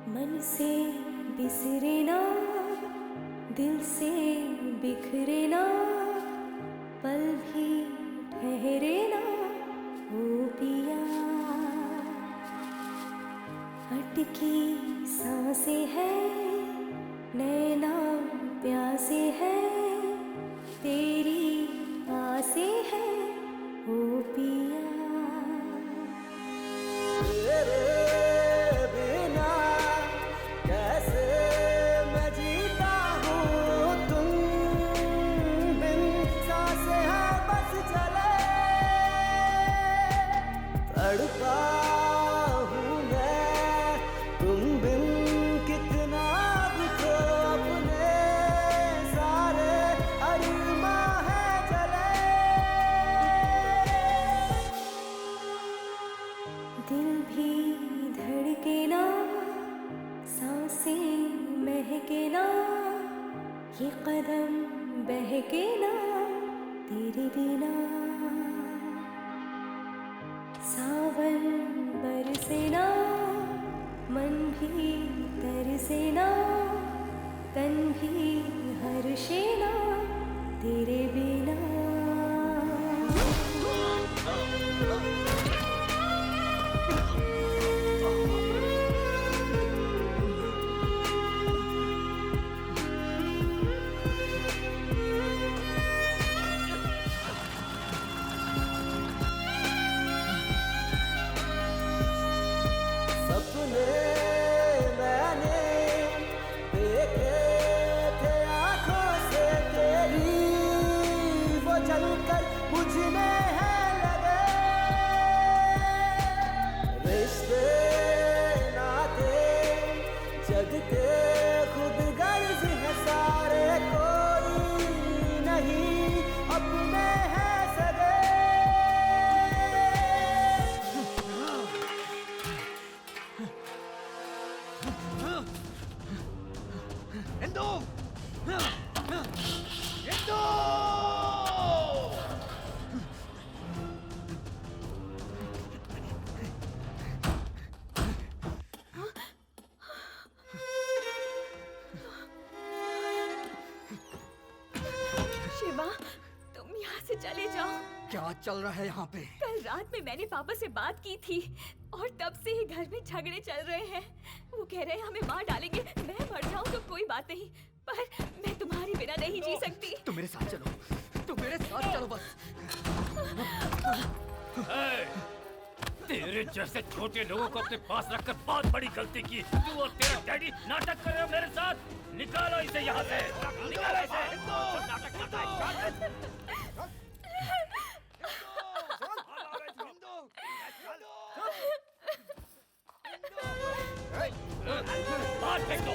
मन से बिसरे ना, दिल से बिखरे ना, पल भी ठहरे ना ओ पिया। अटकी सांसें हैं, नैना प्यासे हैं, तेरी आसें हैं ओ पिया। तेरे बिना कैसे मैं जीता हूँ, तुम बिन सांसें हैं बस चले। तड़पा हूँ मैं तुम बिन, कितना दुखो अपने सारे अरमां है चले। दिल भी धड़के ना, सांसें महके ना, ये कदम बहके ना तेरे बिना। सावन बरसे ना, मन भी तरसे ना, तन भी हर्षेना तेरे बिना। सपने मैंने देखे थे आँखों से तेरी, वो जलकर मुझ में है लगे। रिश्ते नाते जग के खुद गर्ज है सारे, कोई नहीं अपने है सगे। इंदु! इंदु! शिवा, तुम यहाँ से चले जाओ। क्या चल रहा है यहाँ पे? कल रात में मैंने पापा से बात की थी और तब से ही घर में झगड़े चल रहे हैं। वो कह रहे हैं हमें मार डालेंगे। मैं मर जाऊँ तो कोई बात नहीं, पर मैं तुम्हारे बिना नहीं जी सकती। तुम मेरे साथ चलो, तुम मेरे साथ चलो बस। तेरे जैसे छोटे लोगों को अपने पास रखकर बहुत बड़ी गलती की। तू और तेरा डैडी नाटक कर रहे हो मेरे साथ। निकालो इसे यहाँ से, निकालो इसे। नाटक करता है। बाहर फेंक दो।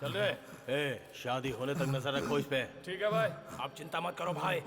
चल रहे। शादी होने तक नजर रखो इस पे। ठीक है भाई। आप चिंता मत करो भाई।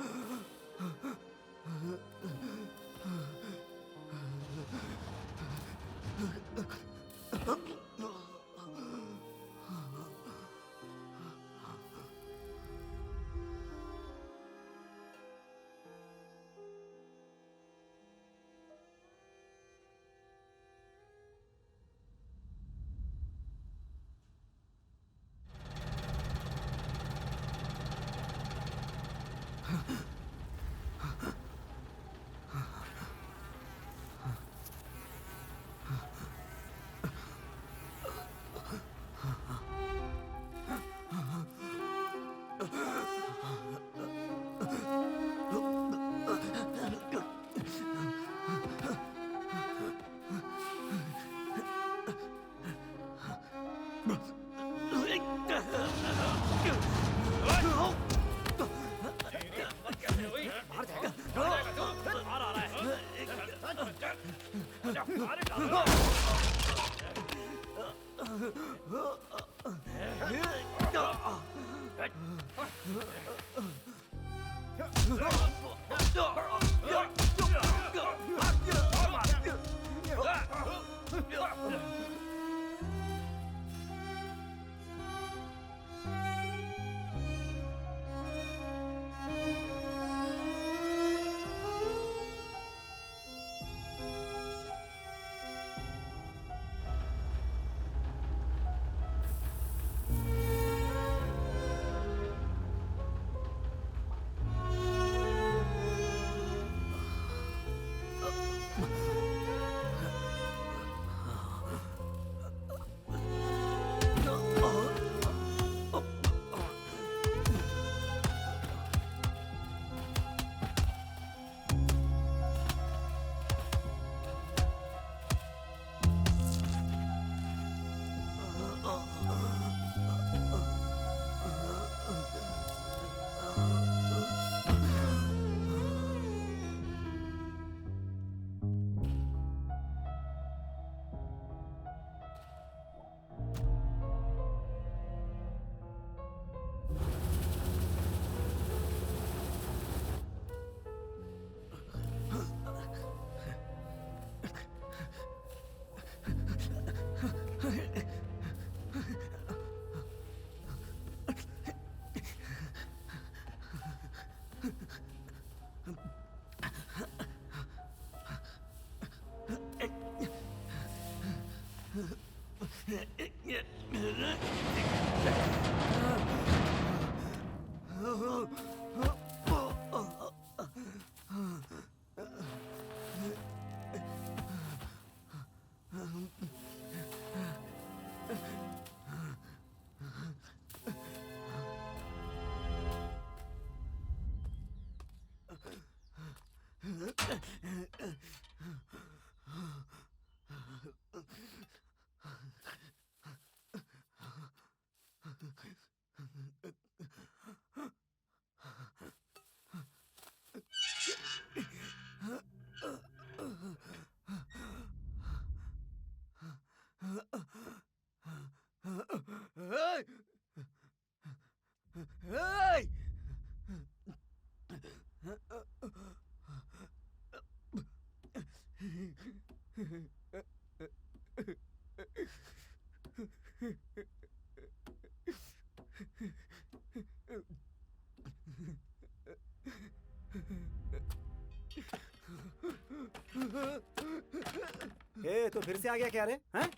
ए, तो फिर से आ गया क्या रे? हैं?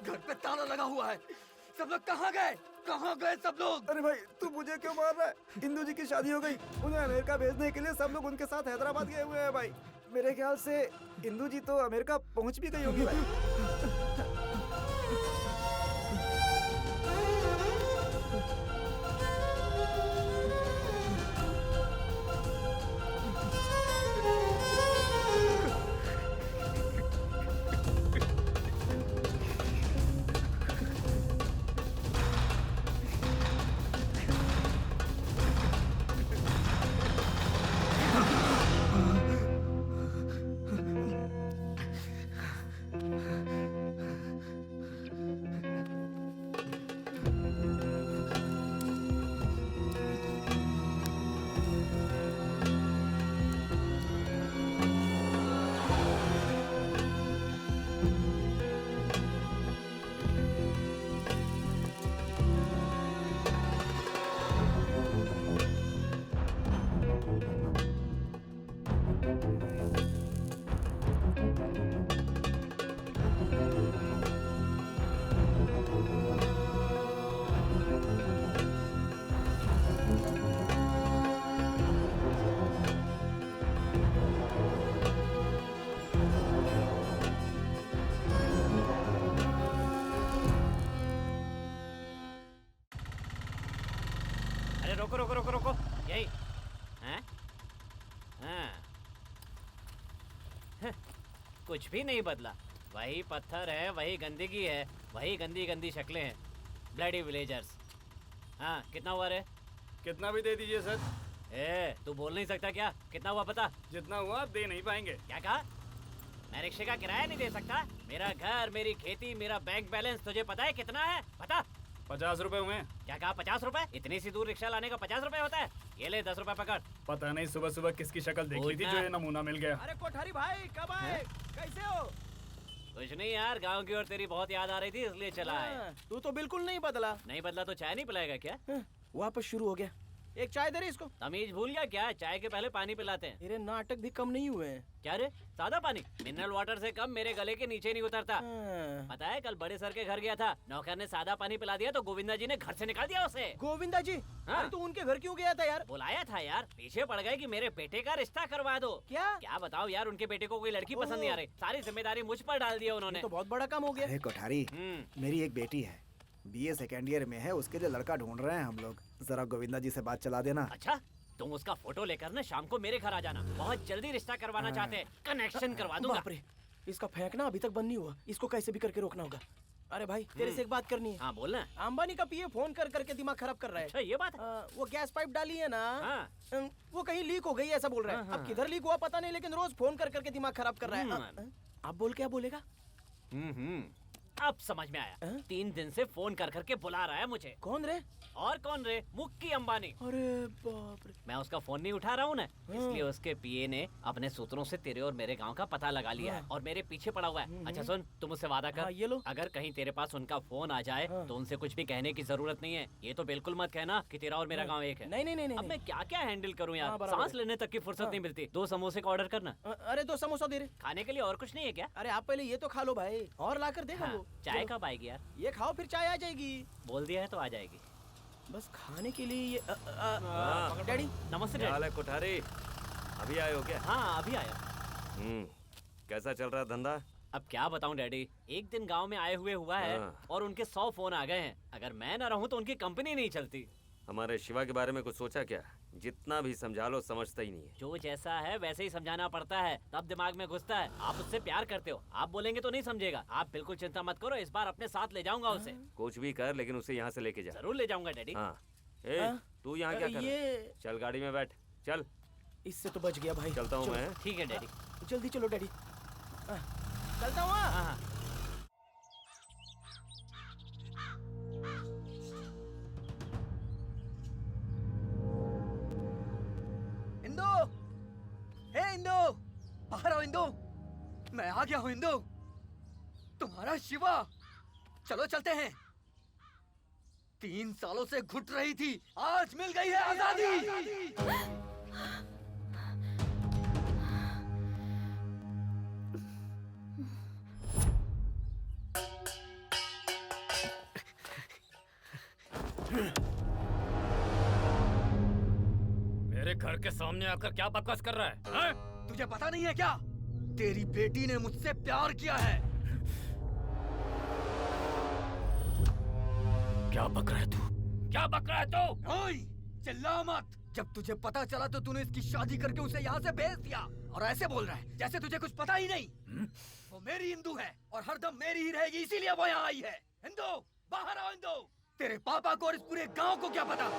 घर पे ताला लगा हुआ है। सब लोग कहाँ गए? कहाँ गए सब लोग? अरे भाई तू मुझे क्यों मार रहा है? इंदू जी की शादी हो गई, उन्हें अमेरिका भेजने के लिए सब लोग उनके साथ हैदराबाद गए हुए हैं भाई। मेरे ख्याल से इंदू जी तो अमेरिका पहुंच भी गई होगी भाई। रोको रोको रोको रोको, यही हैं? हाँ। कुछ भी नहीं बदला, वही पत्थर है, वही गंदगी है, वही गंदी गंदी शक्लें हैं। Bloody villagers. हाँ, कितना हुआ रे? कितना भी दे दीजिए सर। ए, तू बोल नहीं सकता क्या? कितना हुआ पता? जितना हुआ दे नहीं पाएंगे। क्या कहा? मैं रिक्शे का किराया नहीं दे सकता? मेरा घर, मेरी खेती, मेरा बैंक बैलेंस तुझे पता है कितना है? बता। 50 रुपए हुए। क्या कहा? 50 रुपए? इतनी सी दूर रिक्शा लाने का 50 रुपए होता है? ये ले 10 रुपए पकड़। पता नहीं सुबह सुबह किसकी शक्ल देख ली थी जो ये नमूना मिल गया। अरे कोठारी भाई कब आए? कैसे हो? कुछ नहीं यार, गांव की ओर तेरी बहुत याद आ रही थी इसलिए चला है। तू तो बिल्कुल नहीं बदला। नहीं बदला तो चाय नहीं पिलाएगा क्या? वापस शुरू हो गया। एक चाय दे रही इसको। तमीज भूल गया क्या? चाय के पहले पानी पिलाते हैं। तेरे नाटक भी कम नहीं हुए हैं। क्या रे? सादा पानी? मिनरल वाटर से कम मेरे गले के नीचे नहीं उतरता। पता है कल बड़े सर के घर गया था, नौकर ने सादा पानी पिला दिया तो गोविंदा जी ने घर से निकाल दिया उसे। गोविंदा जी? अरे तू उनके घर क्यों गया था यार? बुलाया था यार, पीछे पड़ गए कि मेरे बेटे का रिश्ता करवा दो। क्या बताओ यार, उनके बेटे को कोई लड़की पसंद नहीं आ रही। सारी जिम्मेदारी मुझ पर डाल दिया उन्होंने। तो बहुत बड़ा काम हो गया। अरे कोठारी, मेरी एक बेटी है, BA सेकेंड ईयर में है, उसके लिए लड़का ढूंढ रहे हैं हम लोग। जरा गोविंदा जी से बात चला देना। अच्छा, तुम उसका फोटो लेकर ना शाम को मेरे घर आ जाना। बहुत जल्दी रिश्ता करवाना चाहते हैं, कनेक्शन करवा दूंगा। बाप रे, इसका फेंकना अभी तक बंद नहीं हुआ। इसको कैसे भी करके रोकना होगा। अरे भाई तेरे से एक बात करनी है। हाँ बोलना। अंबानी का पीए फोन कर करके दिमाग खराब कर रहा है। अच्छा ये बात है? वो गैस पाइप डाली है ना, वो कहीं लीक हो गई ऐसा बोल रहा है। अब किधर लीक हुआ पता नहीं, लेकिन रोज फोन कर करके दिमाग खराब कर रहा है। अब बोल क्या बोलेगा? अब समझ में आया। 3 दिन से फोन कर करके बुला रहा है मुझे। कौन रे? और कौन रे? मुक्की अंबानी। अरे बाप रे। मैं उसका फोन नहीं उठा रहा हूँ ना, इसलिए उसके पीए ने अपने सूत्रों से तेरे और मेरे गांव का पता लगा लिया है और मेरे पीछे पड़ा हुआ है। अच्छा सुन, तुम उससे वादा कर, ये लो। अगर कहीं तेरे पास उनका फोन आ जाए तो उनसे कुछ भी कहने की जरूरत नहीं है। ये तो बिल्कुल मत कहना कि तेरा और मेरा गाँव एक है। नहीं। अब मैं क्या क्या हैंडल करूँ यार, सांस लेने तक की फुर्सत नहीं मिलती। 2 समोसे का ऑर्डर करना। अरे 2 समोसा दे रहे। खाने के लिए और कुछ नहीं है क्या? अरे आप पहले ये तो खा लो भाई, और ला कर देगा वो। चाय कब आएगी यार? ये खाओ फिर चाय आ जाएगी। बोल दिया है तो आ जाएगी। बस खाने के लिए ये डैडी। नमस्ते क्या हाल डैडी। है कोठारी? अभी आए हो क्या? हाँ अभी आया। कैसा चल रहा है धंधा? अब क्या बताऊं डैडी, एक दिन गांव में आए हुआ है और उनके 100 फोन आ गए हैं। अगर मैं ना रहूं तो उनकी कंपनी नहीं चलती। हमारे शिवा के बारे में कुछ सोचा क्या? जितना भी समझा लो समझता ही नहीं है। जो जैसा है वैसे ही समझाना पड़ता है, तब दिमाग में घुसता है। आप उससे प्यार करते हो, आप बोलेंगे तो नहीं समझेगा। आप बिल्कुल चिंता मत करो, इस बार अपने साथ ले जाऊंगा उसे। कुछ भी कर लेकिन उसे यहाँ से लेके जा। जरूर ले जाऊंगा डैडी। हाँ। तू यहाँ क्या कर रहा है? चल गाड़ी में बैठ, चल। इससे तो बच गया भाई। चलता हूँ मैं। ठीक है डैडी। जल्दी चलो डैडी। चलता हूँ। हाँ। इंदो, हे इंदो, बाहर आओ इंदो। मैं आ गया हूँ इंदो। तुम्हारा शिवा। चलो चलते हैं। 3 सालों से घुट रही थी, आज मिल गई है आजादी। मेरे घर के सामने आकर क्या बकवास कर रहा है? तुझे पता नहीं है क्या? तेरी बेटी ने मुझसे प्यार किया है। क्या बक रहा है तू? क्या बक रहा है तू? ओए, चिल्ला मत। जब तुझे पता चला तो तूने इसकी शादी करके उसे यहाँ से भेज दिया और ऐसे बोल रहा है जैसे तुझे कुछ पता ही नहीं। वो मेरी इंदु है और हरदम मेरी ही रहेगी, इसीलिए वो यहाँ आई है। इंदु, बाहर आओ इंदु। तेरे पापा को और इस पूरे गांव को क्या पता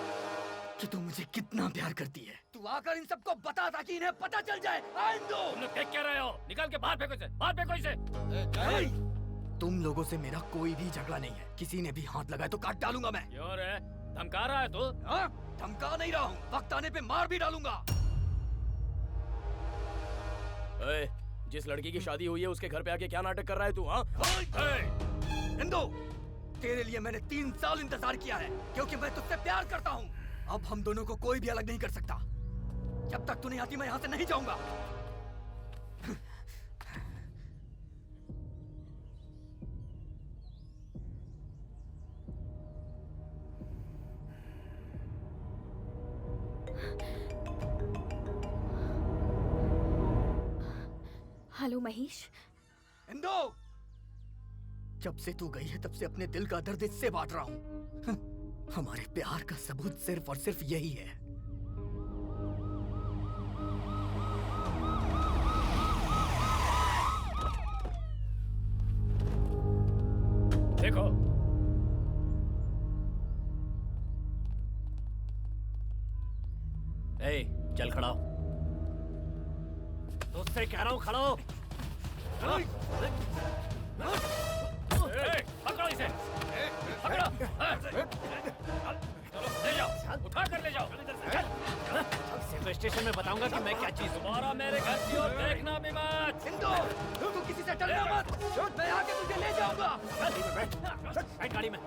कि तू मुझे कितना प्यार करती है? तू आकर इन सबको बता ताकि इन्हें पता चल जाए। आ इंदु। तुम लोग देख क्या रहे हो? निकाल के बाहर फेंको इसे, बाहर फेंको इसे। तुम लोगों से मेरा कोई भी झगड़ा नहीं है। किसी ने भी हाथ लगाया तो काट डालूंगा मैं। क्यों रे? धमका रहा है तू? धमका नहीं रहा हूँ, वक्त आने पे मार भी डालूंगा। जिस लड़की की शादी हुई है उसके घर पे आके क्या नाटक कर रहा है तू? इंदु, तेरे लिए मैंने 3 साल इंतजार किया है क्योंकि मैं तुझसे प्यार करता हूँ। अब हम दोनों को कोई भी अलग नहीं कर सकता। जब तक तू नहीं आती मैं यहाँ से नहीं जाऊंगा। हेलो महेश। इंदु, जब से तू गई है तब से अपने दिल का दर्द इससे बांट रहा हूँ। हमारे प्यार का सबूत सिर्फ और सिर्फ यही है। देखो, ए, चल खड़ा हो। तुझसे कह रहा हूँ खड़ा हो। पकड़ो इसे। पकड़ो। ले जाओ, उठा कर ले जाओ। सिर्फ स्टेशन में बताऊंगा कि मैं क्या चीज हूँ। दोबारा मेरे घर की ओर देखना भी मत। सिंधु, तू किसी से डरना मत। मैं आके तुझे ले जाऊंगा। बैठ गाड़ी में।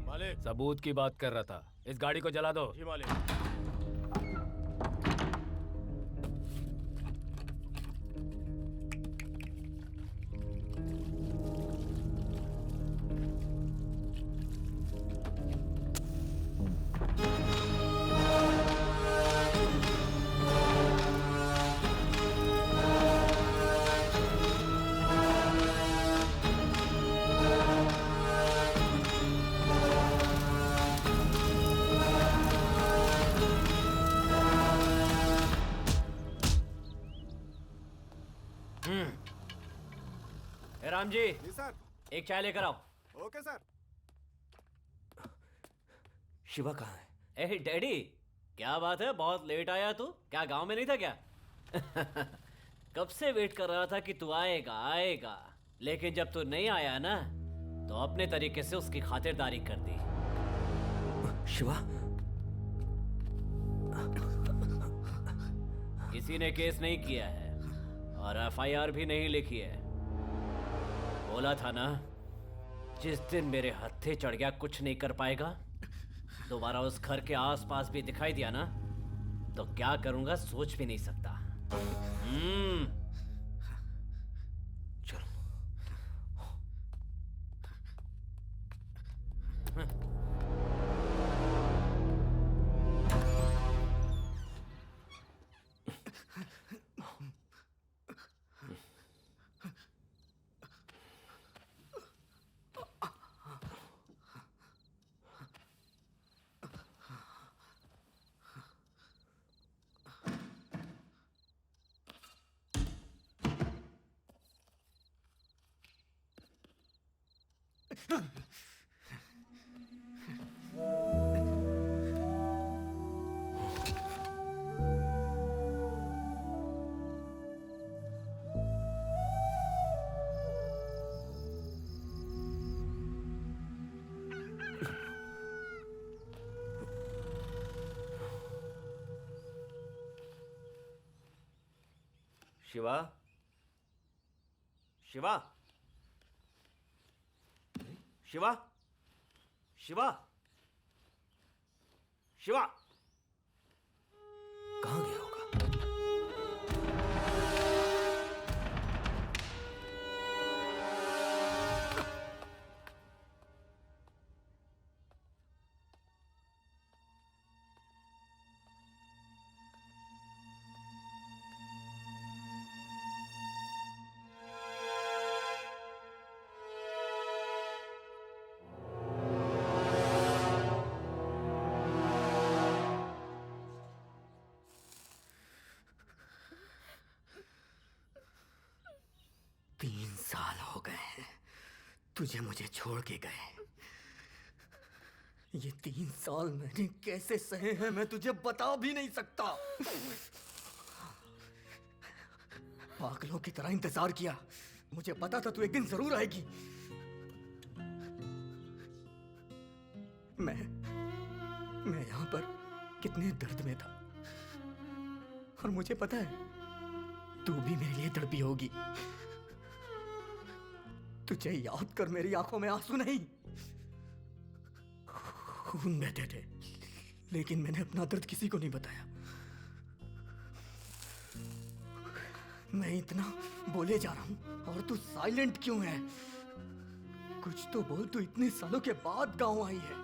मालिक, सबूत की बात कर रहा था। इस गाड़ी को जला दो। जी मालिक। राम जी, सर। एक चाय लेकर आओ। Okay sir. शिवा कहाँ है? ए डैडी, क्या बात है, बहुत लेट आया तू? क्या गांव में नहीं था क्या? कब से वेट कर रहा था कि तू आएगा आएगा, लेकिन जब तू नहीं आया ना, तो अपने तरीके से उसकी खातिरदारी कर दी। शिवा, किसी ने केस नहीं किया है और एफआईआर भी नहीं लिखी है। बोला था ना, जिस दिन मेरे हत्थे चढ़ गया कुछ नहीं कर पाएगा। दोबारा उस घर के आसपास भी दिखाई दिया ना, तो क्या करूंगा सोच भी नहीं सकता। शिवा, शिवा, शिवा, शिवा, शिवा, कहाँ गया होगा? तुझे मुझे छोड़ के गए। ये 3 साल मैंने कैसे सहे हैं मैं तुझे बता भी नहीं सकता। पागलों की तरह इंतजार किया। मुझे पता था तू एक दिन जरूर आएगी। मैं यहां पर कितने दर्द में था, और मुझे पता है तू भी मेरे लिए तड़पी होगी। तुझे याद कर मेरी आंखों में आंसू नहीं, खून बहते थे, लेकिन मैंने अपना दर्द किसी को नहीं बताया। मैं इतना बोले जा रहा हूं और तू साइलेंट क्यों है? कुछ तो बोल, तू इतने सालों के बाद गांव आई है,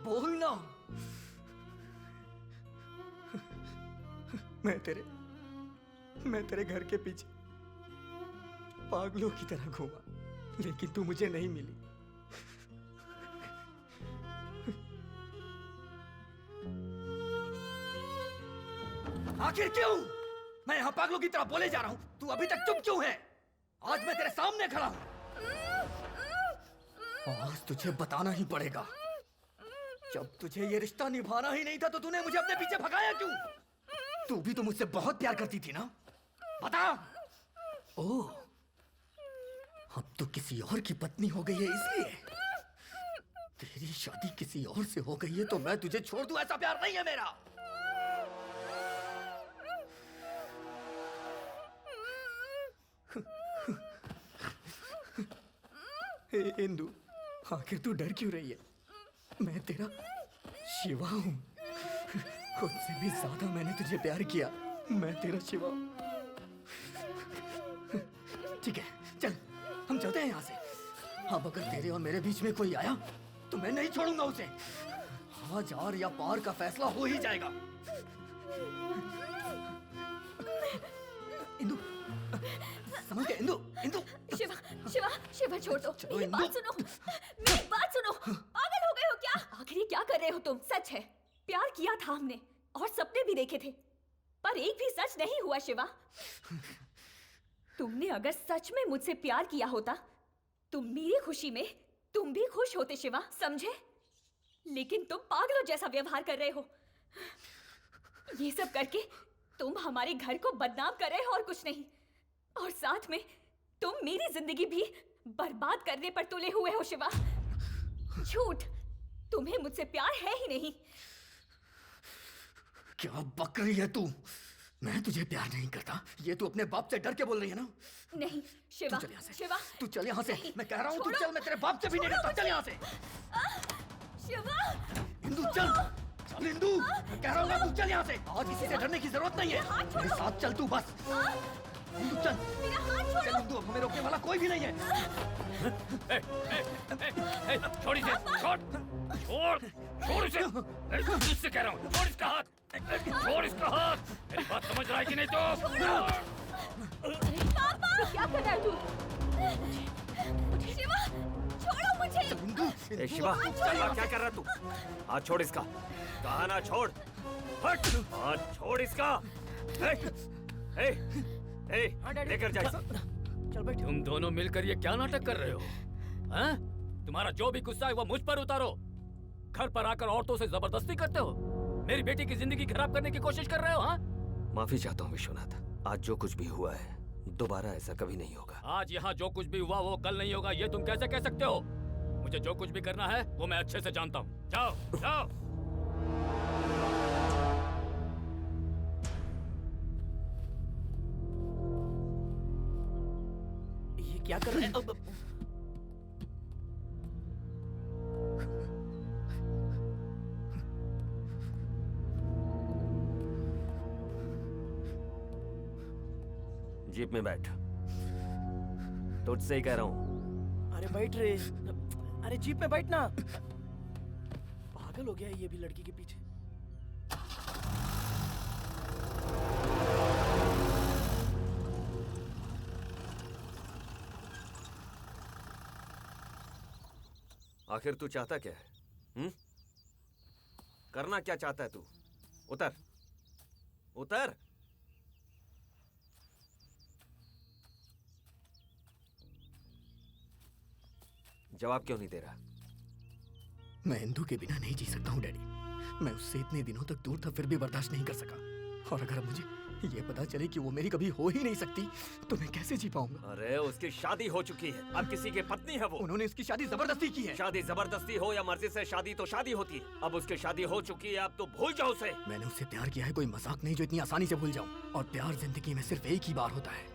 बोल ना। मैं तेरे घर के पीछे पागलों की तरह घूमा, लेकिन तू मुझे नहीं मिली। आखिर क्यों? मैं यहाँ पागलों की तरह बोले जा रहा हूँ, तू अभी तक चुप क्यों है? आज मैं तेरे सामने खड़ा हूँ। आज तुझे बताना ही पड़ेगा। जब तुझे ये रिश्ता निभाना ही नहीं था तो तूने मुझे अपने पीछे भगाया क्यों? तू भी तो मुझसे बहुत प्यार करती थी ना? बता। ओह, अब तो किसी और की पत्नी हो गई है इसलिए? तेरी शादी किसी और से हो गई है तो मैं तुझे छोड़ दूं, ऐसा प्यार नहीं है मेरा। इंदु, आखिर तू डर क्यों रही है? मैं तेरा शिवा हूं। खुद से भी ज्यादा मैंने तुझे प्यार किया। मैं तेरा शिवा। ठीक है, चल हम चलते हैं यहाँ से। अब अगर तेरे और मेरे बीच में कोई आया तो मैं नहीं छोड़ूंगा उसे। आज आर या पार का फैसला हो ही जाएगा। इंदु, समझ गए? इंदु, इंदु। शिवा, शिवा, शिवा छोड़ दो। मेरी बात सुनो, मेरी बात सुनो। पागल हो गए हो क्या? आखिर ये क्या कर रहे हो तुम? सच है, प्यार किया था हमने और सपने भी देखे थे, पर एक भी सच नहीं हुआ शिवा। तुमने अगर सच में मुझसे प्यार किया होता तो मेरी खुशी में तुम भी खुश होते शिवा, समझे? लेकिन तुम पागलों जैसा व्यवहार कर रहे हो। ये सब करके तुम हमारे घर को बदनाम कर रहे हो और कुछ नहीं। और साथ में तुम मेरी जिंदगी भी बर्बाद करने पर तुले हुए हो शिवा। झूठ, तुम्हें मुझसे प्यार है ही नहीं। क्या बक रही है तू? मैं तुझे प्यार नहीं करता, ये तू अपने बाप से डर के बोल रही है ना? नहीं शिवा, तू चल यहाँ से। शिवा, तू चल यहाँ से। मैं कह रहा हूँ तू छोड़ो। चल, मैं तेरे बाप से भी नहीं डरता। चल यहाँ से। शिवा, इंदु चल, चल इंदु। मैं कह रहा हूँ ना तू चल यहाँ से। आज किसी से डरने की जरूरत नहीं है। मेरे साथ चल तू बस। इंदु चल। मेरा हाथ छोड़ो। चल इंदु, अब हमें रोकने वाला कोई भी नहीं है। छोड़ इसे, छोड़, छोड़, छोड़ इसे। तुझसे कह रहा हूँ, छोड़ इसका हाथ, छोड़ इसका हाथ। मेरी बात समझ रहा है कि नहीं? तो पापा, क्या कर रहा है तू? शिवा, छोड़ो मुझे। ए शिवा, शिवा क्या कर रहा तू? हाथ छोड़ इसका। कहा ना छोड़। हट, हाथ छोड़ इसका। लेकर जा इसे। चल बैठ। तुम दोनों मिलकर ये क्या नाटक कर रहे हो? हैं? तुम्हारा जो भी गुस्सा है वो मुझ पर उतारो। घर पर आकर औरतों से जबरदस्ती करते हो। मेरी बेटी की जिंदगी खराब करने की कोशिश कर रहे हो। हाँ? माफी चाहता हूँ विश्वनाथ। आज जो कुछ भी हुआ है दोबारा ऐसा कभी नहीं होगा। आज यहाँ जो कुछ भी हुआ वो कल नहीं होगा, ये तुम कैसे कह सकते हो? मुझे जो कुछ भी करना है वो मैं अच्छे से जानता हूँ। जाओ, जाओ। ये क्या कर रहे हैं? जीप में बैठ। तुझसे ही कह रहा हूँ। अरे बैठ रे। अरे जीप में बैठ ना। पागल हो गया है ये भी लड़की के पीछे। आखिर तू चाहता क्या है? करना क्या चाहता है तू? उतर, उतर। जवाब क्यों नहीं दे रहा? मैं इंदु के बिना नहीं जी सकता हूँ डैडी। मैं उससे इतने दिनों तक दूर था फिर भी बर्दाश्त नहीं कर सका। और अगर मुझे ये पता चले कि वो मेरी कभी हो ही नहीं सकती तो मैं कैसे जी पाऊंगा? अरे उसकी शादी हो चुकी है, अब किसी की पत्नी है वो। उन्होंने उसकी शादी जबरदस्ती की है। शादी जबरदस्ती हो या मर्जी से, शादी तो शादी होती है। अब उसकी शादी हो चुकी है, अब तो भूल जाओ उसे। मैंने उससे प्यार किया है, कोई मजाक नहीं जो इतनी आसानी से भूल जाऊं। और प्यार जिंदगी में सिर्फ एक ही बार होता है,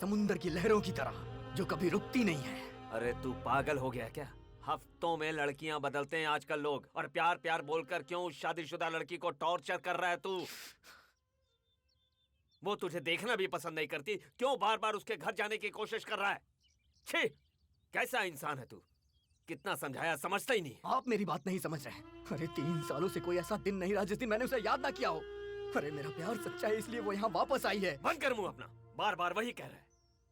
समुंदर की लहरों की तरह जो कभी रुकती नहीं है। अरे तू पागल हो गया क्या? हफ्तों में लड़कियां बदलते हैं आजकल लोग। और प्यार प्यार बोलकर क्यों उस शादीशुदा लड़की को टॉर्चर कर रहा है तू? वो तुझे देखना भी पसंद नहीं करती, क्यों बार बार उसके घर जाने की कोशिश कर रहा है? छी, कैसा इंसान है तू? कितना समझाया, समझता ही नहीं। आप मेरी बात नहीं समझ रहे। अरे 3 सालों से कोई ऐसा दिन नहीं रहा जिस दिन मैंने उसे याद ना किया हो। अरे मेरा प्यार सच्चा है इसलिए वो यहाँ वापस आई है। बंद कर मुंह अपना, बार बार वही कह रहा है।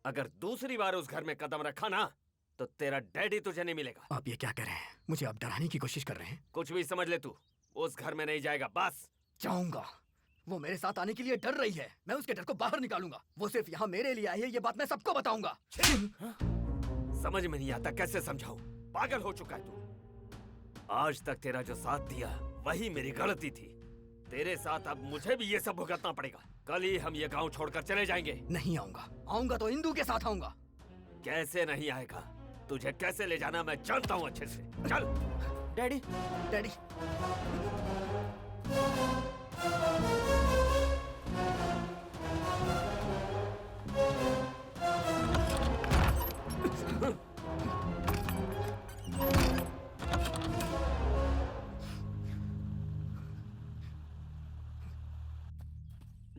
अगर दूसरी बार उस घर में कदम रखा ना तो तेरा डैडी तुझे नहीं मिलेगा। आप ये क्या कर रहे हैं? मुझे आप डराने की कोशिश कर रहे हैं? कुछ भी समझ ले तू, उस घर में नहीं जाएगा। बस जाऊंगा, वो मेरे साथ आने के लिए डर रही है। मैं उसके डर को बाहर निकालूंगा। वो सिर्फ यहाँ मेरे लिए आई है, ये बात मैं सबको बताऊंगा। समझ में नहीं आता कैसे समझाऊं। पागल हो चुका है तू। आज तक तेरा जो साथ दिया वही मेरी गलती थी। तेरे साथ अब मुझे भी ये सब भुगतना पड़ेगा। कल ही हम ये गांव छोड़कर चले जाएंगे। नहीं आऊंगा। आऊंगा तो इंदू के साथ आऊंगा। कैसे नहीं आएगा? तुझे कैसे ले जाना मैं जानता हूँ अच्छे से। चल। Daddy, daddy.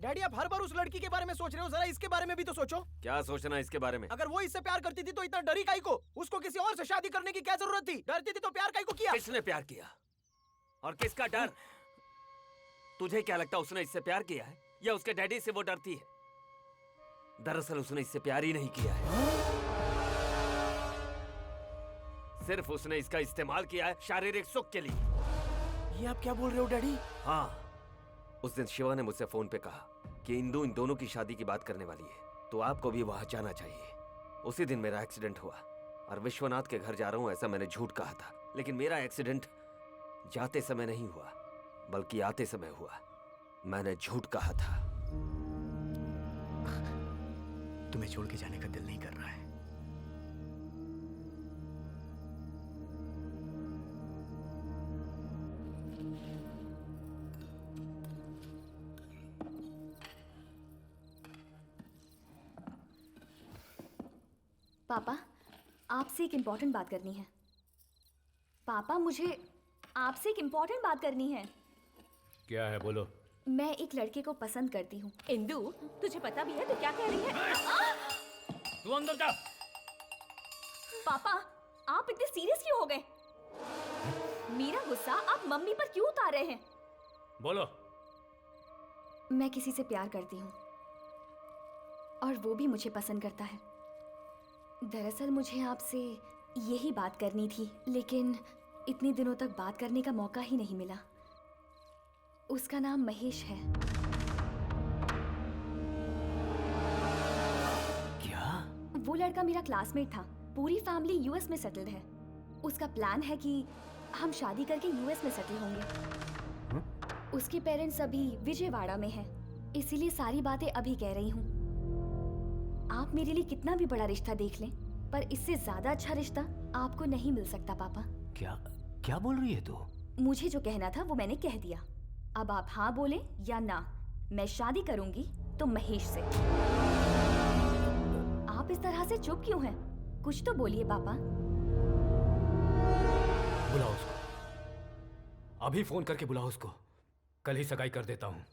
डैडी, आप हर बार उस लड़की के बारे में सोच रहे हो, जरा इसके बारे में भी तो सोचो। क्या सोचना इसके बारे में? अगर वो इससे प्यार करती थी तो इतना डरी काई को? उसको किसी और से शादी करने की क्या जरूरत थी? डरती थी तो प्यार काई को किया? किसने प्यार किया और किसका डर? तुझे क्या लगता उसने इससे प्यार किया है या उसके डैडी से वो डरती है? दरअसल उसने इससे प्यार ही नहीं किया है। सिर्फ उसने इसका इस्तेमाल किया है शारीरिक सुख के लिए। ये आप क्या बोल रहे हो डैडी? हाँ, उस दिन शिवा ने मुझसे फोन पे कहा कि इंदू इन दोनों की शादी की बात करने वाली है, तो आपको भी वहां जाना चाहिए। उसी दिन मेरा एक्सीडेंट हुआ और विश्वनाथ के घर जा रहा हूं ऐसा मैंने झूठ कहा था। लेकिन मेरा एक्सीडेंट जाते समय नहीं हुआ बल्कि आते समय हुआ। मैंने झूठ कहा था। तुम्हें छोड़ के जाने का दिल नहीं कर रहा है। पापा, आपसे एक इम्पोर्टेंट बात करनी है। पापा, मुझे आपसे एक इम्पोर्टेंट बात करनी है। क्या है, बोलो। मैं एक लड़के को पसंद करती हूँ। इंदु, तुझे पता भी है तू क्या कह रही है? तू अंदर जा। पापा, आप इतने सीरियस क्यों हो गए? मेरा गुस्सा आप मम्मी पर क्यों उतार रहे हैं? बोलो। मैं किसी से प्यार करती हूँ और वो भी मुझे पसंद करता है। दरअसल मुझे आपसे यही बात करनी थी, लेकिन इतने दिनों तक बात करने का मौका ही नहीं मिला। उसका नाम महेश है। क्या? वो लड़का मेरा क्लासमेट था। पूरी फैमिली यूएस में सेटल्ड है। उसका प्लान है कि हम शादी करके यूएस में सेटल होंगे। उसके पेरेंट्स अभी विजयवाड़ा में हैं, इसीलिए सारी बातें अभी कह रही हूँ। आप मेरे लिए कितना भी बड़ा रिश्ता देख लें, पर इससे ज्यादा अच्छा रिश्ता आपको नहीं मिल सकता पापा। क्या क्या बोल रही है तू? मुझे जो कहना था वो मैंने कह दिया। अब आप हाँ बोले या ना। मैं शादी करूंगी तो महेश से। आप इस तरह से चुप क्यों हैं? कुछ तो बोलिए पापा। बुलाओ उसको, अभी फोन करके बुलाओ उसको। कल ही सगाई कर देता हूँ।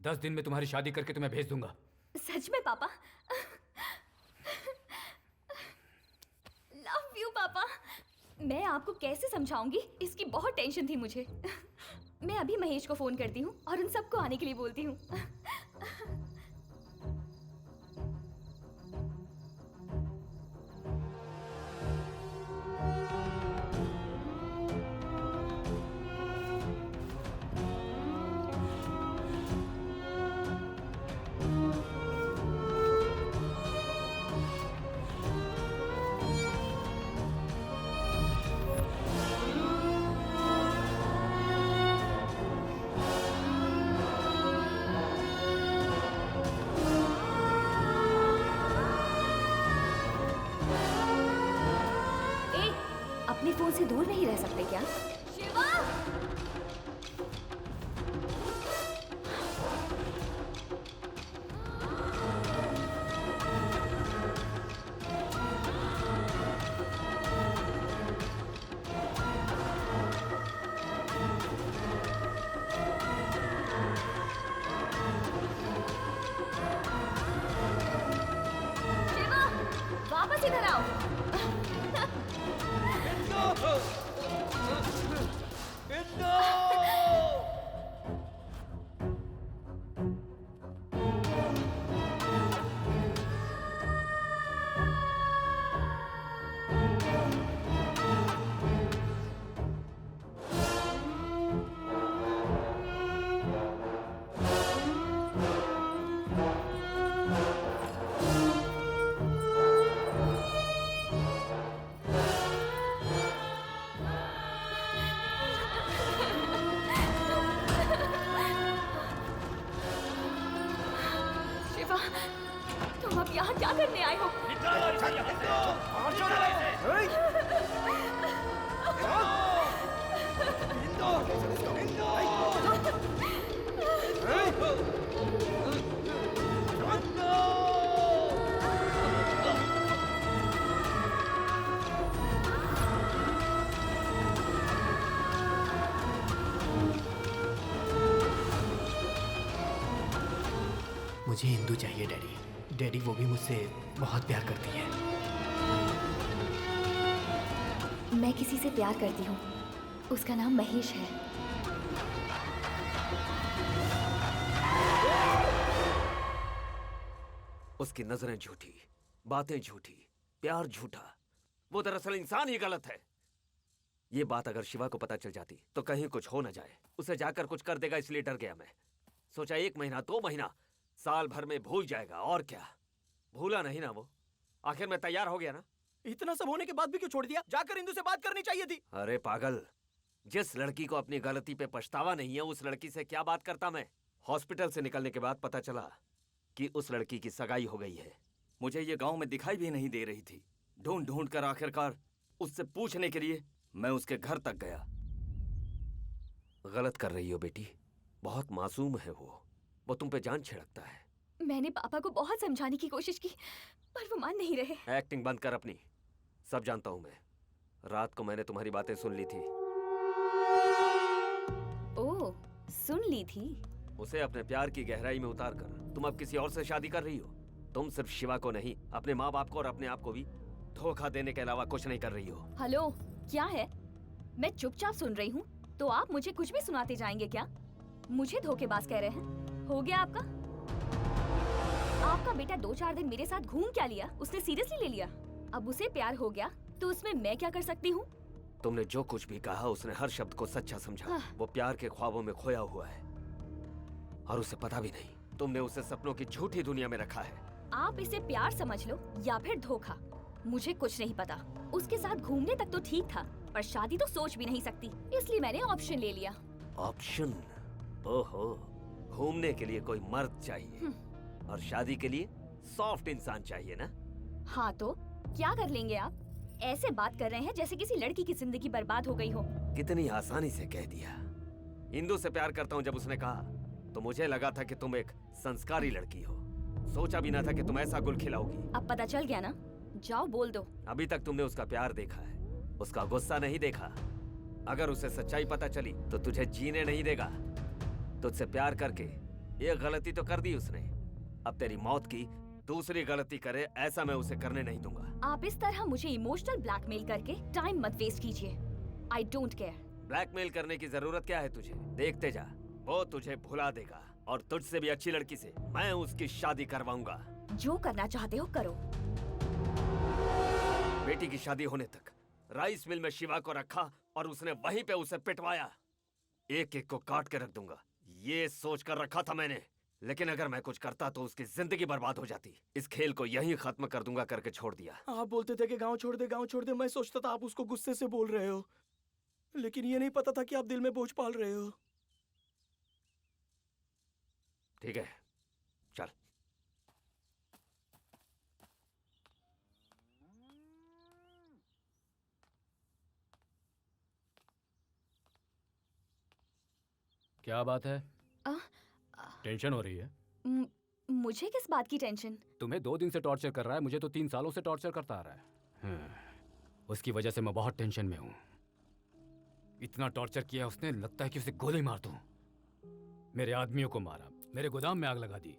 10 दिन में तुम्हारी शादी करके तुम्हें भेज दूंगा। सच में पापा? लव यू पापा। मैं आपको कैसे समझाऊंगी, इसकी बहुत टेंशन थी मुझे। मैं अभी महेश को फोन करती हूँ और उन सबको आने के लिए बोलती हूँ। अपने फोन से दूर नहीं रह सकते क्या? शिवा! शिवा! वापस इधर आओ। तुम अब यहाँ क्या करने आए हो? मुझे इंदु चाहिए डैडी। डैडी वो भी मुझसे बहुत प्यार करती है। मैं किसी से प्यार करती हूँ, उसका नाम महेश है। उसकी नजरें झूठी, बातें झूठी, प्यार झूठा। वो दरअसल इंसान ही गलत है। ये बात अगर शिवा को पता चल जाती तो कहीं कुछ हो न जाए। उसे जाकर कुछ कर देगा, इसलिए डर गया मैं। सोचा 1 महीना 2 महीना साल भर में भूल जाएगा, और क्या। भूला नहीं ना वो। आखिर मैं तैयार हो गया ना। इतना सब होने के बाद भी क्यों छोड़ दिया? जाकर इंदु से बात करनी चाहिए थी। अरे पागल, जिस लड़की को अपनी गलती पे पछतावा नहीं है उस लड़की से क्या बात करता मैं। हॉस्पिटल से निकलने के बाद पता चला कि उस लड़की की सगाई हो गई है। मुझे ये गांव में दिखाई भी नहीं दे रही थी। ढूंढ ढूंढ कर आखिरकार उससे पूछने के लिए मैं उसके घर तक गया। गलत कर रही हो बेटी, बहुत मासूम है वो तुम पे जान छिड़कता है। मैंने पापा को बहुत समझाने की कोशिश की, पर वो मान नहीं रहे। एक्टिंग बंद कर अपनी। सब जानता हूं मैं। रात को मैंने तुम्हारी बातें सुन ली थी। ओह, सुन ली थी? उसे अपने प्यार की गहराई में उतार कर तुम अब किसी और से शादी कर रही हो। तुम सिर्फ शिवा को नहीं, अपने माँ बाप को और अपने आप को भी धोखा देने के अलावा कुछ नहीं कर रही हो। हेलो, क्या है? मैं चुपचाप सुन रही हूँ, तो आप मुझे कुछ भी सुनाते जाएंगे क्या? मुझे धोखेबाज कह रहे हैं? हो गया आपका? आपका बेटा 2-4 दिन मेरे साथ घूम क्या लिया, उसने सीरियसली ले लिया। अब उसे प्यार हो गया तो उसमें मैं क्या कर सकती हूँ? तुमने जो कुछ भी कहा उसने हर शब्द को सच्चा समझा। वो प्यार के ख्वाबों में खोया हुआ है और उसे पता भी नहीं। तुमने उसे सपनों की झूठी दुनिया में रखा है। आप इसे प्यार समझ लो या फिर धोखा, मुझे कुछ नहीं पता। उसके साथ घूमने तक तो ठीक था, पर शादी तो सोच भी नहीं सकती, इसलिए मैंने ऑप्शन ले लिया। ऑप्शन? ओहो, घूमने के लिए कोई मर्द चाहिए और शादी के लिए सॉफ्ट इंसान चाहिए ना? हाँ तो क्या कर लेंगे आप? ऐसे बात कर रहे हैं जैसे किसी लड़की की जिंदगी बर्बाद हो गई हो। कितनी आसानी से कह दिया। इंदु से प्यार करता हूँ जब उसने कहा तो मुझे लगा था कि तुम एक संस्कारी लड़की हो। सोचा भी ना था कि तुम ऐसा गुल खिलाओगी। अब पता चल गया ना, जाओ बोल दो। अभी तक तुमने उसका प्यार देखा है, उसका गुस्सा नहीं देखा। अगर उसे सच्चाई पता चली तो तुझे जीने नहीं देगा। तुझसे प्यार करके एक गलती तो कर दी उसने, अब तेरी मौत की दूसरी गलती करे ऐसा मैं उसे करने नहीं दूंगा। आप इस तरह मुझे इमोशनल ब्लैकमेल करके टाइम मत वेस्ट कीजिए। I don't care. ब्लैकमेल करने की जरूरत क्या है तुझे? देखते जा, वो तुझे भुला देगा और तुझसे भी अच्छी लड़की से मैं उसकी शादी करवाऊंगा। जो करना चाहते हो करो। बेटी की शादी होने तक राइस मिल में शिवा को रखा और उसने वहीं पे उसे पिटवाया। एक एक को काट के रख दूंगा, ये सोच कर रखा था मैंने। लेकिन अगर मैं कुछ करता तो उसकी जिंदगी बर्बाद हो जाती। इस खेल को यहीं खत्म कर दूंगा करके छोड़ दिया। आप बोलते थे कि गांव छोड़ दे, गांव छोड़ दे। मैं सोचता था आप उसको गुस्से से बोल रहे हो, लेकिन ये नहीं पता था कि आप दिल में बोझ पाल रहे हो। ठीक है, चल। क्या बात है? टेंशन हो रही है? मुझे किस बात की टेंशन? तुम्हें 2 दिन से टॉर्चर कर रहा है, मुझे तो 3 सालों से टॉर्चर करता आ रहा है। उसकी वजह से मैं बहुत टेंशन में हूँ। इतना टॉर्चर किया उसने, लगता है कि उसे गोली मार दूं। मेरे आदमियों को मारा, मेरे गोदाम में आग लगा दी,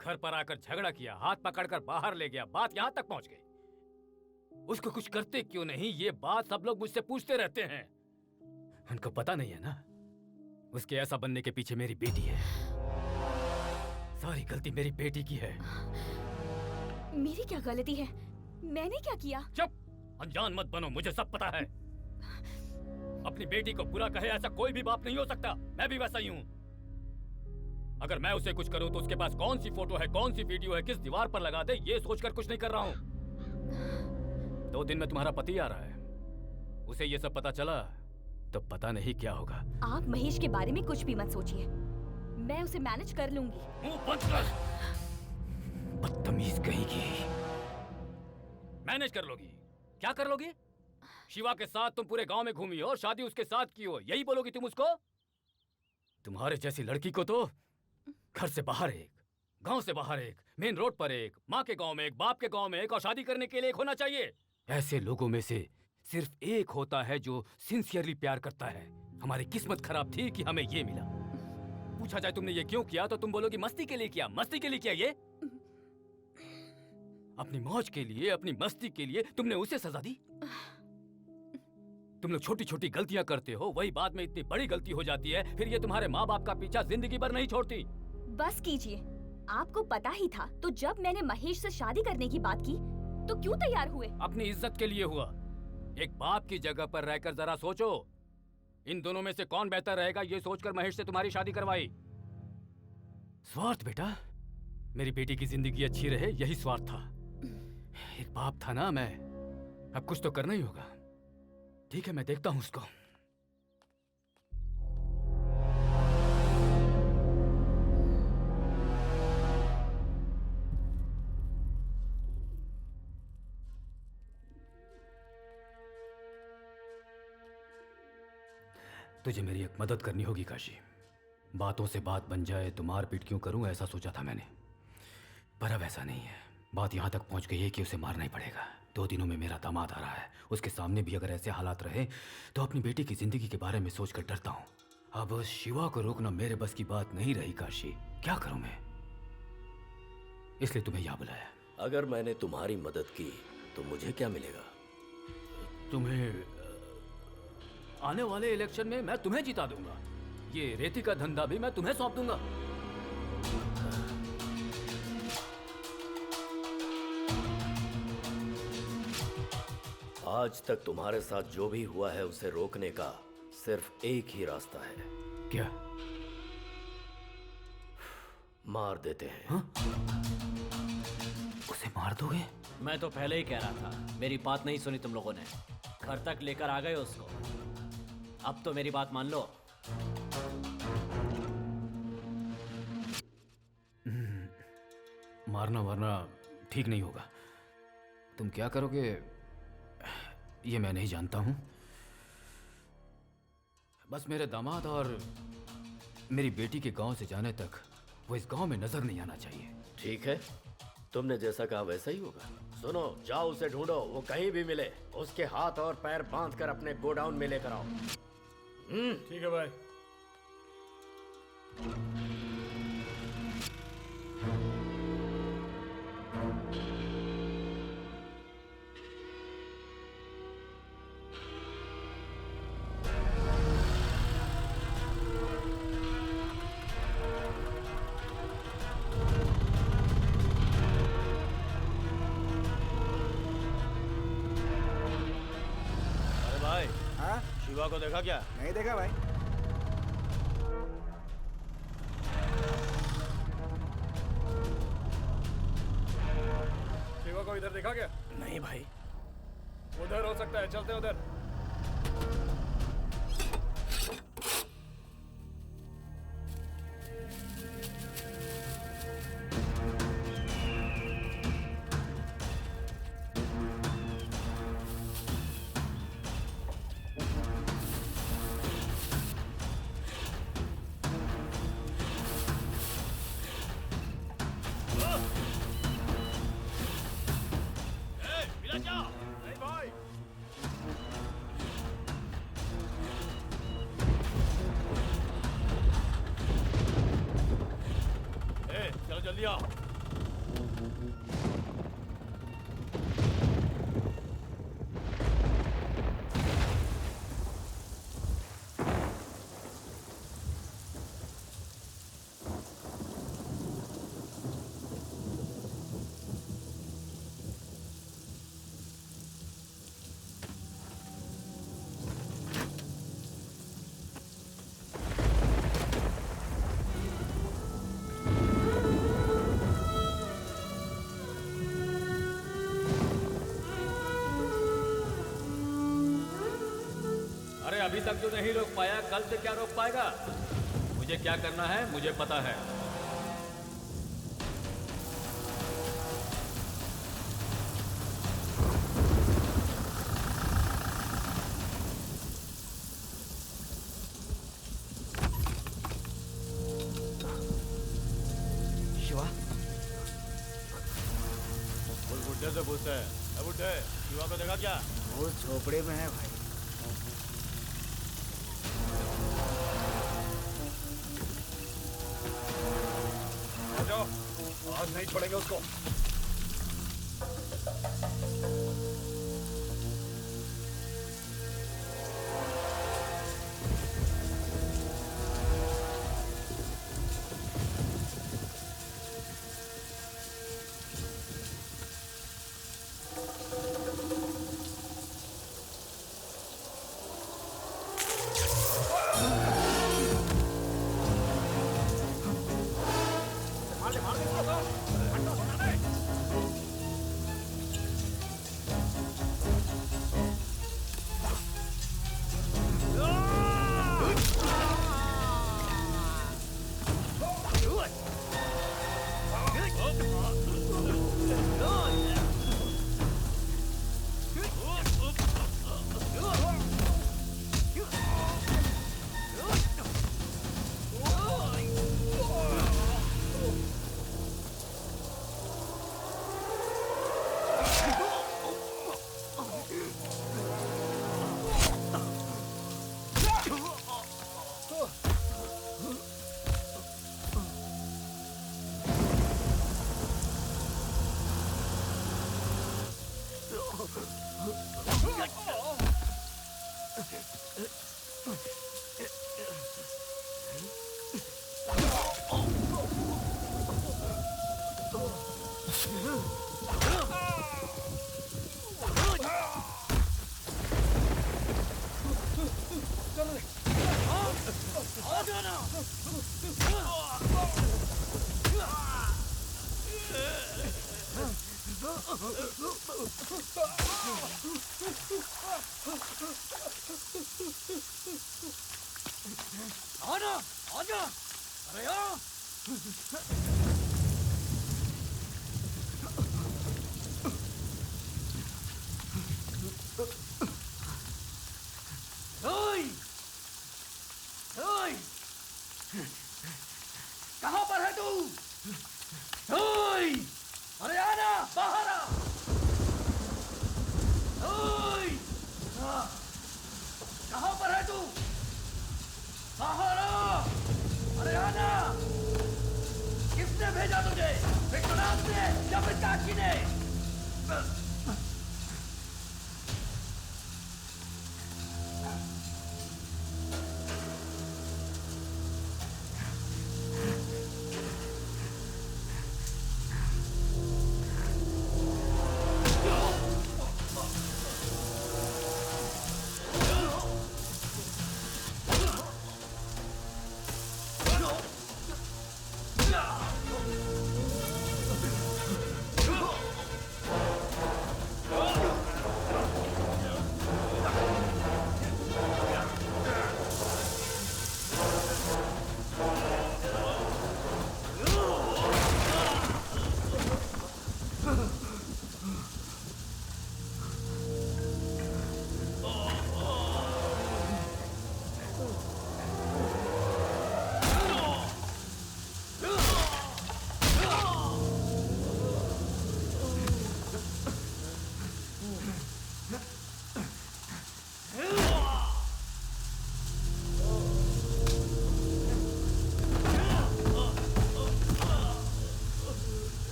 घर पर आकर झगड़ा किया, हाथ पकड़कर बाहर ले गया। बात यहाँ तक पहुँच गई। उसको कुछ करते क्यों नहीं, ये बात सब लोग मुझसे पूछते रहते हैं। उनको पता नहीं है ना, उसके ऐसा बनने के पीछे मेरी बेटी है। सारी गलती मेरी बेटी की है। मेरी क्या गलती है? मैंने क्या किया? चुप, अनजान मत बनो, मुझे सब पता है। अपनी बेटी को बुरा कहे ऐसा कोई भी बाप नहीं हो सकता। मैं भी वैसा ही हूँ। अगर मैं उसे कुछ करूँ तो उसके पास कौन सी फोटो है, कौन सी वीडियो है, किस दीवार पर लगा दे, ये सोचकर कुछ नहीं कर रहा हूँ। 2 दिन में तुम्हारा पति आ रहा है, उसे ये सब पता चला तो पता नहीं क्या होगा। आप महेश के बारे में कुछ भी मत सोचिए, मैं उसे मैनेज कर लूंगी। मुंह बंद कर। बदतमीज कहेगी। मैनेज कर लोगी? क्या कर लोगी? शिवा के साथ तुम पूरे गांव में घूमी हो, शादी उसके साथ की हो, यही बोलोगी तुम उसको? तुम्हारे जैसी लड़की को तो घर से बाहर एक, गांव से बाहर एक, मेन रोड पर एक, माँ के गांव में एक, बाप के गांव में एक और शादी करने के लिए एक होना चाहिए। ऐसे लोगों में से सिर्फ एक होता है जो सिंसियरली प्यार करता है। हमारी किस्मत खराब थी कि हमें ये मिला। पूछा जाए तुमने ये क्यों किया तो तुम बोलोगी मस्ती के लिए किया। मस्ती के लिए किया ये? अपनी मौज के लिए, अपनी मस्ती के लिए तुमने उसे सजा दी। तुम लोग छोटी छोटी गलतियां करते हो, वही बाद में इतनी बड़ी गलती हो जाती है, फिर ये तुम्हारे माँ बाप का पीछा जिंदगी भर नहीं छोड़ती। बस कीजिए, आपको पता ही था तो जब मैंने महेश से शादी करने की बात की तो क्यों तैयार हुए? अपनी इज्जत के लिए हुआ। एक बाप की जगह पर रहकर जरा सोचो, इन दोनों में से कौन बेहतर रहेगा ये सोचकर महेश से तुम्हारी शादी करवाई। स्वार्थ बेटा, मेरी बेटी की जिंदगी अच्छी रहे यही स्वार्थ था। एक बाप था ना मैं, अब कुछ तो करना ही होगा। ठीक है, मैं देखता हूं उसको। तुझे मेरी एक मदद करनी होगी काशी। बातों से बात बन जाए तो मार पीट क्यों करूं ऐसा सोचा था मैंने, पर अब ऐसा नहीं है। बात यहाँ तक पहुँच गई है कि उसे मारना ही पड़ेगा। 2 दिनों में मेरा दामाद आ रहा है, उसके सामने भी अगर ऐसे हालात रहे तो अपनी बेटी की जिंदगी के बारे में सोचकर डरता हूँ। अब शिवा को रोकना मेरे बस की बात नहीं रही काशी। क्या करूँ मैं, इसलिए तुम्हें यहाँ बुलाया। अगर मैंने तुम्हारी मदद की तो मुझे क्या मिलेगा? तुम्हें आने वाले इलेक्शन में मैं तुम्हें जिता दूंगा। ये रेती का धंधा भी मैं तुम्हें सौंप दूंगा। आज तक तुम्हारे साथ जो भी हुआ है उसे रोकने का सिर्फ एक ही रास्ता है। क्या? मार देते हैं। हाँ? उसे मार दोगे? मैं तो पहले ही कह रहा था, मेरी बात नहीं सुनी तुम लोगों ने। घर तक लेकर आ गए उसको, अब तो मेरी बात मान लो। मारना वारना ठीक नहीं होगा। तुम क्या करोगे ये मैं नहीं जानता हूं। बस मेरे दामाद और मेरी बेटी के गांव से जाने तक वो इस गांव में नजर नहीं आना चाहिए। ठीक है, तुमने जैसा कहा वैसा ही होगा। सुनो, जाओ उसे ढूंढो, वो कहीं भी मिले उसके हाथ और पैर बांधकर अपने गोडाउन में लेकर आओ। ठीक है भाई। अरे भाई, हाँ? शिवा को देखा क्या? नहीं देखा भाई। शिवा को इधर देखा क्या? नहीं भाई। उधर हो सकता है, चलते हैं उधर। चलो जल्दी आओ। अरे अभी तक जो नहीं रोक पाया कल से क्या रोक पाएगा? मुझे क्या करना है मुझे पता है। शिवा? उस बुड्ढे से पूछते हैं। ए बुड्ढे, शिवा को देखा क्या? वो झोपड़े में है भाई। आ जाओ, आज नहीं छोड़ेंगे उसको। आना, आजा, अरे आ! ओए! ओए! कहाँ पर है तू? ओए! अरे आना, बाहर आ! ओए! कहाँ पर है तू? बाहर आ! अरे आना! किसने भेजा तुझे? विश्वनाथ ने या फिर काकी ने?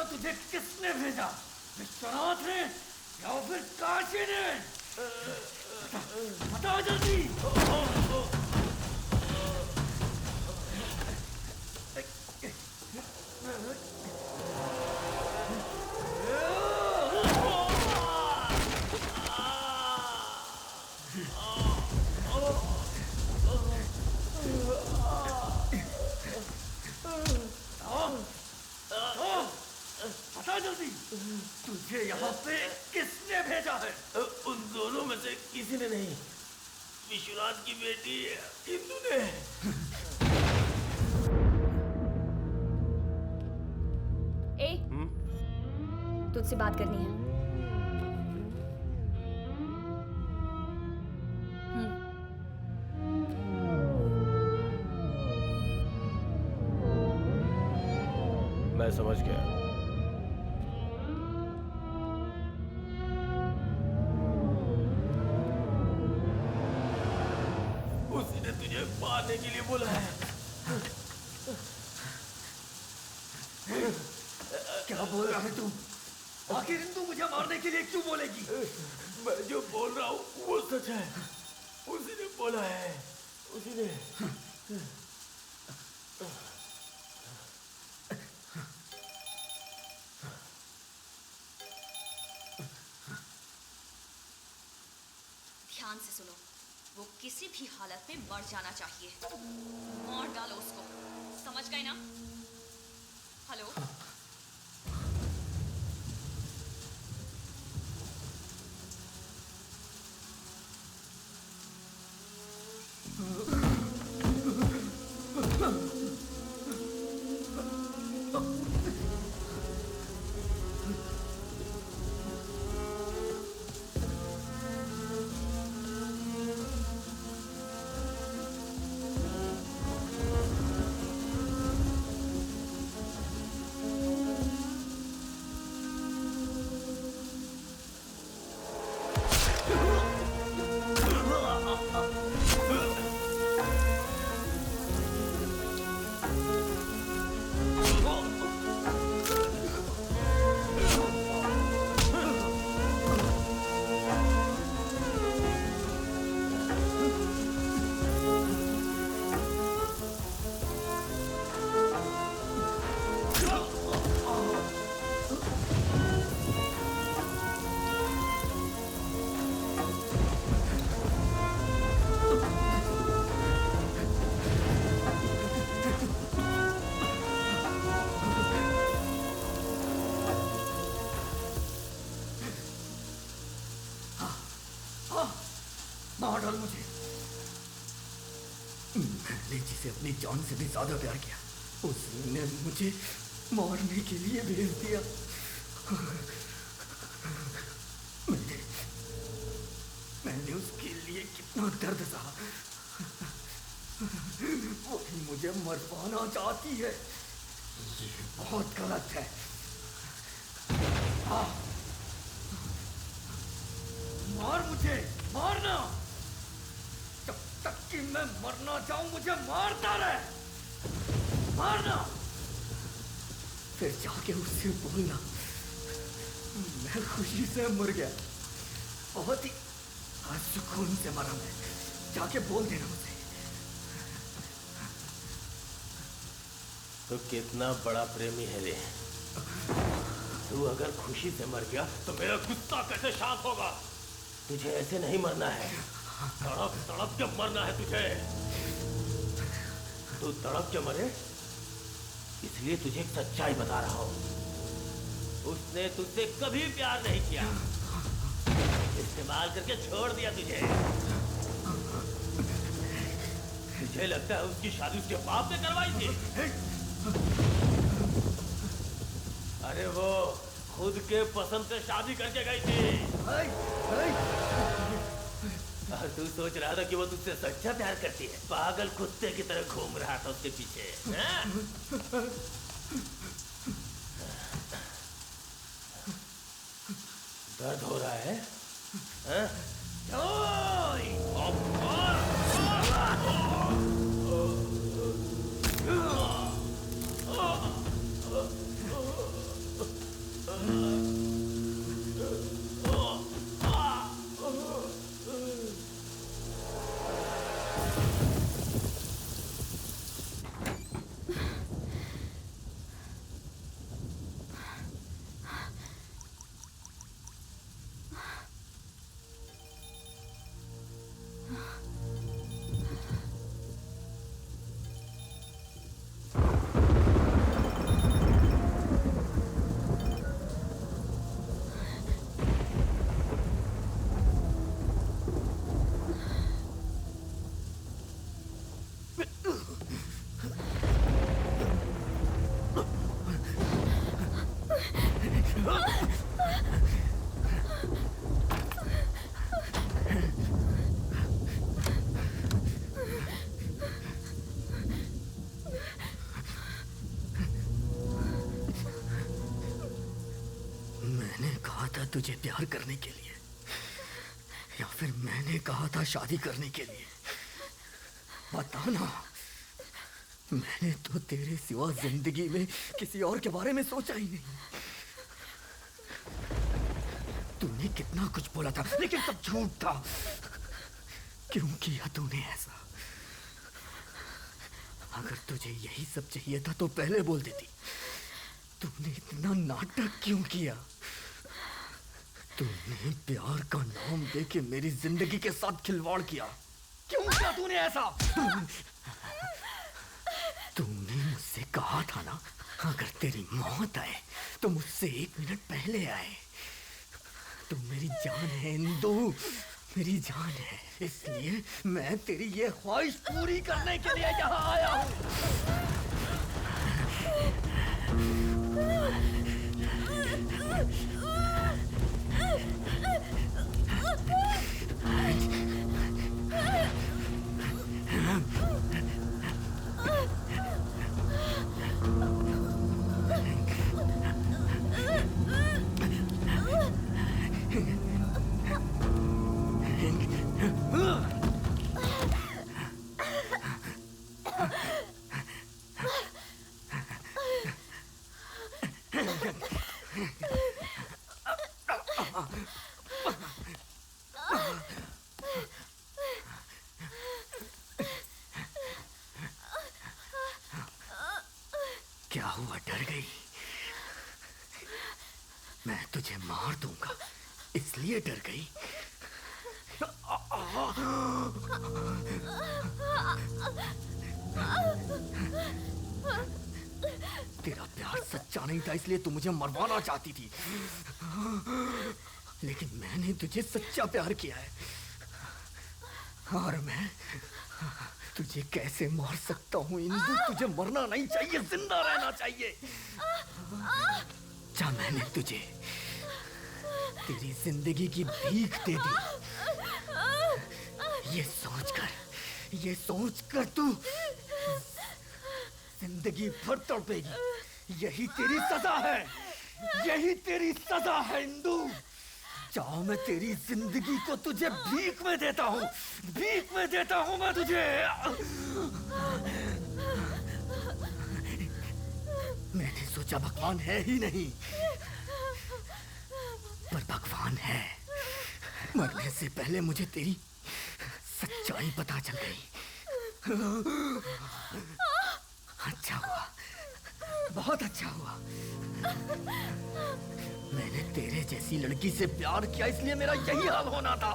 तुझे किसने भेजा? विश्वनाथ ने या फिर काशी ने? बता जल्दी। विश्वनाथ की बेटी इंदु ने। ए, तुझसे बात करनी है। मैं समझ गया। उसी ने तुझे मारने के लिए बोला है। क्या बोल रहा है तू? आखिर इंदु मुझे मारने के लिए क्यों बोलेगी? मैं जो बोल रहा हूँ वो सच है। उसी ने बोला है। उसी ने। ध्यान से सुनो, वो किसी भी हालत में मर जाना चाहिए। मार डालो उसको, समझ गए ना? हेलो? मार डाल मुझे। मैंने जिसे अपनी जान से भी ज्यादा प्यार किया, उसने मुझे मारने के लिए भेज दिया। मैंने उसके लिए कितना दर्द सहा। वही मुझे मरवाना चाहती है। ये बहुत गलत है। मार मुझे, मारना। जब तक कि मैं मरना चाहूं मुझे मारता रहे। मारना। फिर जाके उससे बोलना मैं खुशी से मर गया, बहुत ही सुकून से मरा मैं। जाके बोल देना मुझे। तो कितना बड़ा प्रेमी है रे। तू अगर खुशी से मर गया तो मेरा गुस्सा कैसे शांत होगा? तुझे ऐसे नहीं मरना है, तड़प तड़प के मरना है तुझे। तू तड़प के मरे, इसलिए तुझे एक सच्चाई बता रहा हूं। उसने तुझसे कभी प्यार नहीं किया, इस्तेमाल करके छोड़ दिया तुझे। तुझे लगता है उसकी शादी उसके बाप ने करवाई थी? अरे वो खुद के पसंद से शादी करके गई थी। और तू सोच रहा था कि वो तुझसे सच्चा प्यार करती है? पागल कुत्ते की तरह घूम रहा था उसके पीछे। दर्द हो रहा है? था तुझे प्यार करने के लिए, या फिर मैंने कहा था शादी करने के लिए? बता ना। मैंने तो तेरे सिवा जिंदगी में किसी और के बारे में सोचा ही नहीं। तूने कितना कुछ बोला था, लेकिन सब झूठ था। क्यों किया तूने ऐसा? अगर तुझे यही सब चाहिए था तो पहले बोल देती। तूने इतना नाटक क्यों किया? तूने प्यार का नाम देके मेरी जिंदगी के साथ खिलवाड़ किया। क्यों किया तूने ऐसा? तूने मुझसे कहा था ना, अगर तेरी मौत आए तो मुझसे 1 मिनट पहले आए। तू मेरी जान है इंदु, मेरी जान है। इसलिए मैं तेरी ये ख्वाहिश पूरी करने के लिए यहाँ आया हूँ। क्या हुआ, डर गई? मैं तुझे मार दूंगा इसलिए डर गई? तेरा प्यार सच्चा नहीं था इसलिए तू मुझे मरवाना चाहती थी, लेकिन मैंने तुझे सच्चा प्यार किया है। और मैं तुझे कैसे मार सकता हूँ इंदु? तुझे मरना नहीं चाहिए, जिंदा रहना चाहिए। क्या मैंने तुझे तेरी जिंदगी की भीख दे दी? ये सोचकर तू जिंदगी भर तड़पेगी। यही तेरी सजा है, यही तेरी सजा है इंदु। चाहो मैं तेरी जिंदगी को तुझे भीख में देता हूँ, भीख में देता हूँ मैं तुझे। मैंने सोचा भगवान है ही नहीं, पर भगवान है। मरने से पहले मुझे तेरी सच्चाई पता चल गई। अच्छा हुआ, बहुत अच्छा हुआ। मैंने तेरे जैसी लड़की से प्यार किया इसलिए मेरा यही हाल होना था।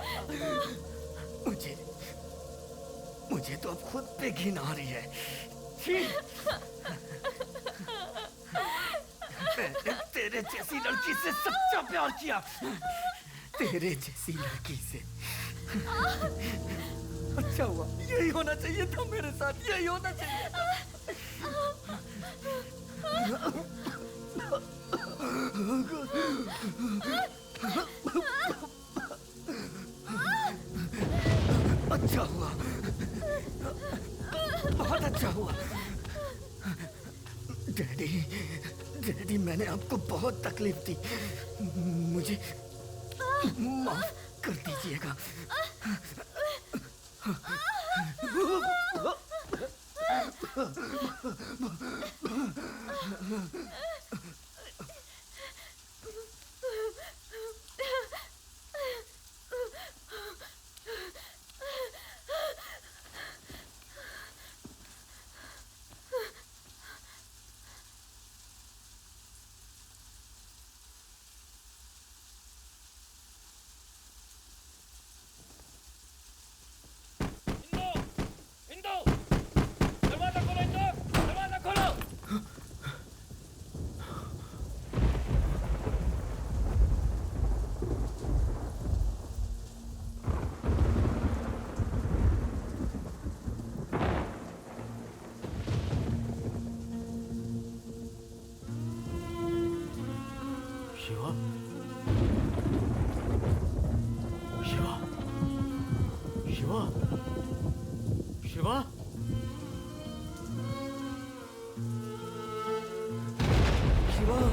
मुझे तो अब खुद पे घिन आ रही है। मैंने तेरे जैसी लड़की से सच्चा प्यार किया, तेरे जैसी लड़की से। अच्छा हुआ, यही होना चाहिए था मेरे साथ, यही होना चाहिए था। अच्छा हुआ, बहुत अच्छा हुआ। डैडी, मैंने आपको बहुत तकलीफ दी, मुझे माफ कर दीजिएगा। शिवा,